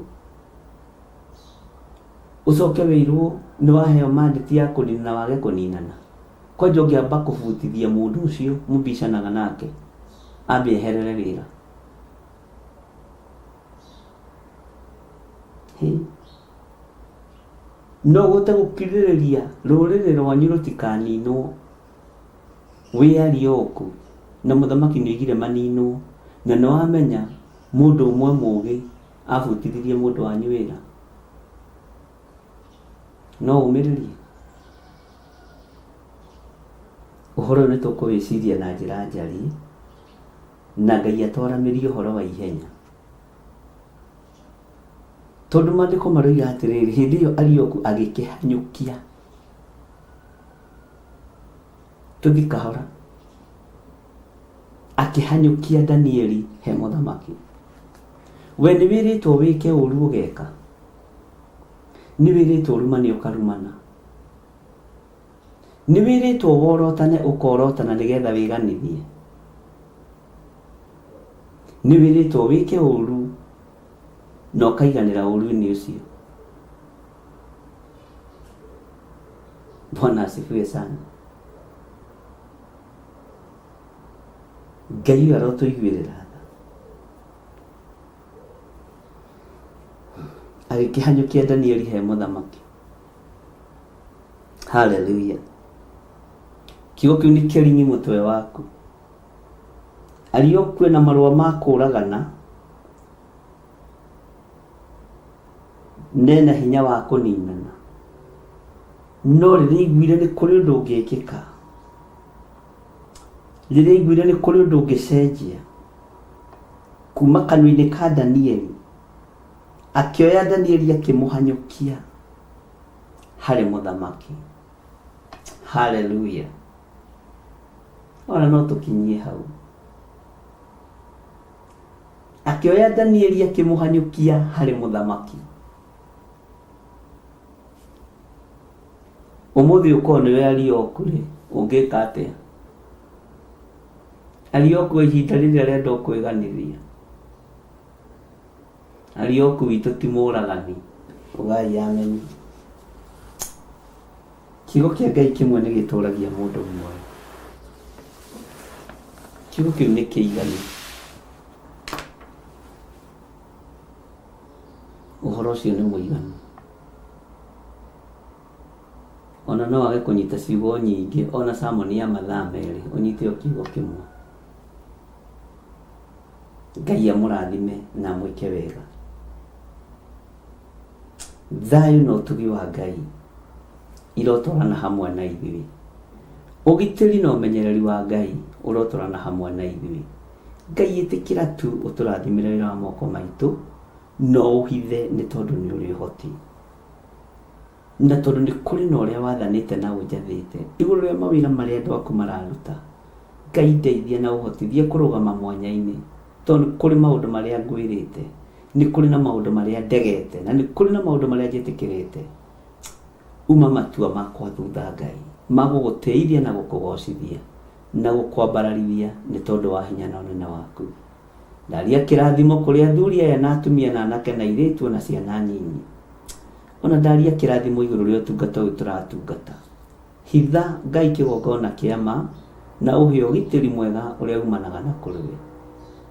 ũcoke wĩrwo nĩ waheo mandate ya kũnina na wage kũninana. Kwanja ũngĩamba kũbutithia mũndũ ũcio mũbicanaga nake, ambe eherere wĩra. No ũhote gũkirĩrĩria rũrĩrĩ rwanyu rũtikaninwo wĩ Arioku, na mũthamaki nĩ oigire maninwo, na nĩ wamenya mũndũ ũmwe mũũgĩ abutithirie mũndũ wanyu wĩra no ũmĩrĩrie ũhoro nĩ tũkũwĩciria na njĩra njariĩ na Ngai atwaranĩrie ũhoro wa ihenya tondũ maandĩko maroiga atĩrĩrĩ hĩndĩ ĩyo Arioku agĩkĩhanyũkia tũthi kahora akĩhanyũkia Danieli he mũthamaki we nĩ wĩrĩtwo wĩke ũru ũgeka nĩ wĩrĩtwo ũrumane ũkarumana nĩ wĩrĩtwo worotane ũkorotana nĩgetha wĩganithie nĩ wĩrĩtwo wĩke ũru na ũkaiganĩra ũru-inĩ ũcio. Bwana asifiwe sana. Ngai arotũiguĩrĩra tha agĩkĩhanyũkia Danieli he mũthamaki. Haleluya. Kiugo kĩu nĩ kĩringi mũtwe waku. Arioku kwĩna marũa ma kũũragana nena hinya wa kũninana no rĩrĩa iguire nĩ kũrĩ ũndũ ũngĩkĩka rĩrĩa iguire nĩ kũrĩ ũndũ ũngĩcenjia kuma kanua-inĩ ka Danieli akĩoya Danieli akĩmũhanyũkia harĩ mũthamaki. Haleluya. Ona no tũkinyie hau. Akĩoya Danieli akĩmũhanyũkia harĩ mũthamaki. Ũmũthĩ ũkorwo nĩwe Arioku rĩ ũngĩka atĩa? Arioku ihinda rĩrĩa arenda kwĩganĩria. Arioku witũ ti mũũragani. Ũgai ameni. Kiugo kĩa Ngai kĩmwe nĩ gĩtũũragia mũndũ muoyo. Kiugo kĩu nĩ kĩiganu. Ũhoro ũcio nĩ mũiganu. Ona no wage kũnyita ciugo nyingĩ ona sermon ya mathaa merĩ ũnyite o kiugo kĩmwe. Ngai amũrathime na mwĩke wega. Thayũ na ũtugi wa Ngai irotwarana hamwe na ithuĩ. Ũgitĩri na ũmenyereri wa Ngai ũrotwarana hamwe na ithuĩ. Ngai ĩtĩkĩra tu ũtũrathimĩre wĩra wa moko maitũ no ũhithe nĩ tondũ nĩ ũrĩ ũhoti. Na tondũ nĩ kũrĩ na ũrĩa wathanĩte na ũnjathĩte igũrũ rĩa mawĩra marĩa andũ aku mararuta. Ngai ndeithia na ũhotithie kũrũgama mwanya-inĩ tondũ nĩ kũrĩ maũndũ marĩa ngwĩrĩte, nĩ kũrĩ na maũndũ marĩa ndegete na nĩ kũrĩ na maũndũ marĩa njĩtĩkĩrĩte. Uma matua makwa thutha Ngai ma gũgũtĩithia na gũkũgocithia na gũkwambararithia nĩ tondũ wa hinya na ũnene waku. Ndaria kĩrathimo kũrĩ athuri aya na atumia na anake na airĩtu na ciana nyinyi. Ona ndaria kĩrathimo igũrũ rĩa ũtungata ũyũ tũratungata. Hitha Ngai kĩgongona kĩa ma na ũhe ũgitĩri mwega ũrĩa umanaga na kũrĩ we.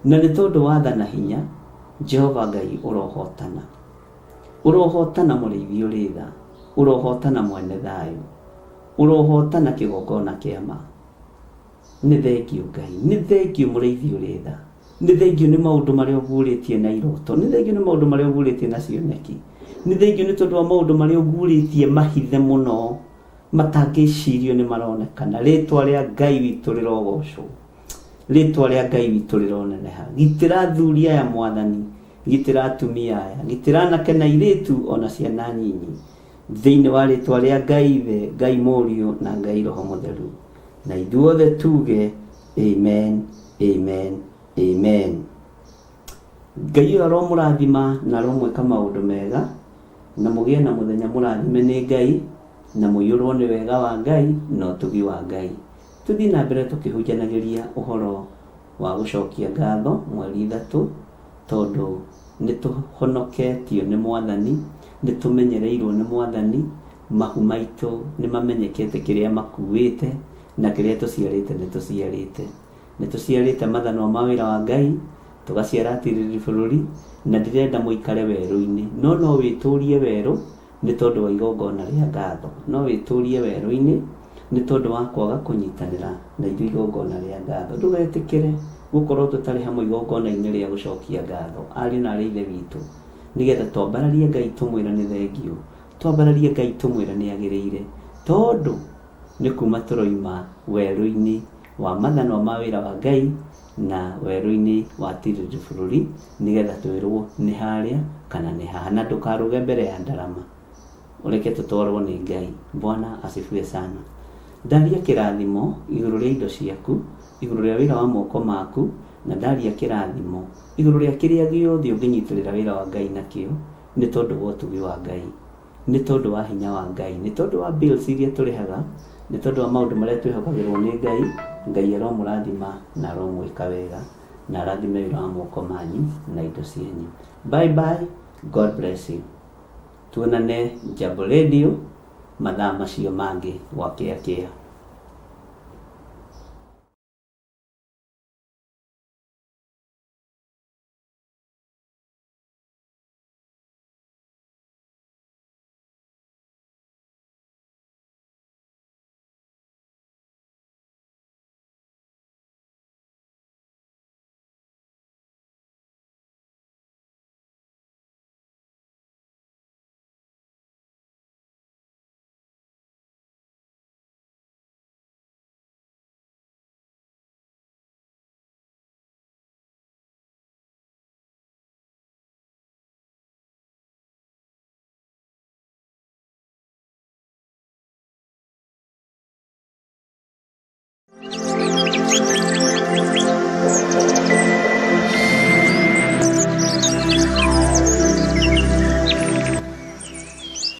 Na nĩ tondũ wathana hinya Jehova Ngai ũrohotana. Ũrohotana mũrĩithi ũrĩ tha. Ũrohotana mwene thayũ. Ũrohotana kĩgongona kĩa ma. Nĩ thengio Ngai. Nĩ thengio mũrĩithi ũrĩ tha. Nĩ thengio nĩ maũndũ marĩa ũguũrĩtie na iroto. Nĩ thengio nĩ maũndũ marĩa ũguũrĩtie na cioneki. Nĩ thengio nĩ tondũ wa maũndũ marĩa ũguũrĩtie mahithe mũno matangĩcirio nĩ maronekana. Rĩtwa rĩa Ngai witũ rĩrogocwo. Rĩtwa rĩa Ngai witũ rĩroneneha. Gitĩra athuri aya Mwathani, gitĩra atumia aya, gitĩra anake na airĩtu ona ciana nyinyi. Thĩinĩ wa rĩtwa rĩa Ngai Ithe, Ngai Mũriũ na Ngai Roho Mũtheru. Na ithuothe tuge amen, amen, amen. Ngai aromũrathima na aromwĩka maũndũ mega na mũgĩe na mũthenya mũrathime nĩ Ngai na mũiyũrwo nĩ wega wa Ngai na ũtugi wa Ngai. Tũthiĩ na mbere tũkĩhunjanagĩria ũhoro wa gũcokia ngatho mweri 3 tondũ nĩ tũhonoketio nĩ Mwathani, nĩ tũmenyereirwo nĩ Mwathani, mahu maitũ nĩ mamenyekete kĩrĩa makuĩte na kĩrĩa tũciarĩte nĩ tũciarĩte. Nĩ tũciarĩte mathanwa ma wĩra wa Ngai, tũgaciara atĩrĩrĩ bũrũri na ndĩrenda mũikare werũ-inĩ. No wĩtũrie werũ nĩ tondũ wa igongona rĩa ngatho. No wĩtũrie werũ-inĩ nĩ tondũ wa kwaga kũnyitanĩra na ithuĩ igongona rĩa ngatho. Ndũgetĩkĩre gũkorwo tũtarĩ hamwe igongona-inĩ rĩa gũcokia ngatho. Ariũ na aarĩ a Ithe witũ, nigetha twambararie Ngai tumwira ni thengio, twambararie Ngai tumwira ni agirire, tondu ni kuma turoima weru-ini wa mathanwa ma wira wa Ngai na weru-ini wa tiriri bururi, nigetha twirwo ni haria kana ni haha, na ndukaruge mbere ya ndarama, ureke tutwarwo ni Ngai. Bwana asifiwe sana. Ndaria kirathimo iguru ria indo ciaku, iguru ria wira wa moko maku, na ndaria kirathimo iguru ria kiria giothe unginyitirira wira wa Ngai nakio, ni tondu wa utugi wa Ngai, ni tondu wa hinya wa Ngai, ni tondu wa bills iria turihaga, ni tondu wa maundu maria twihokagirwo ni Ngai. Ngai aromurathima na aromwika wega na arathime wira wa moko manyu na indo cienyu. Bye bye, God bless you. Tuonane Jambo Radio mathaa macio mangi wakia.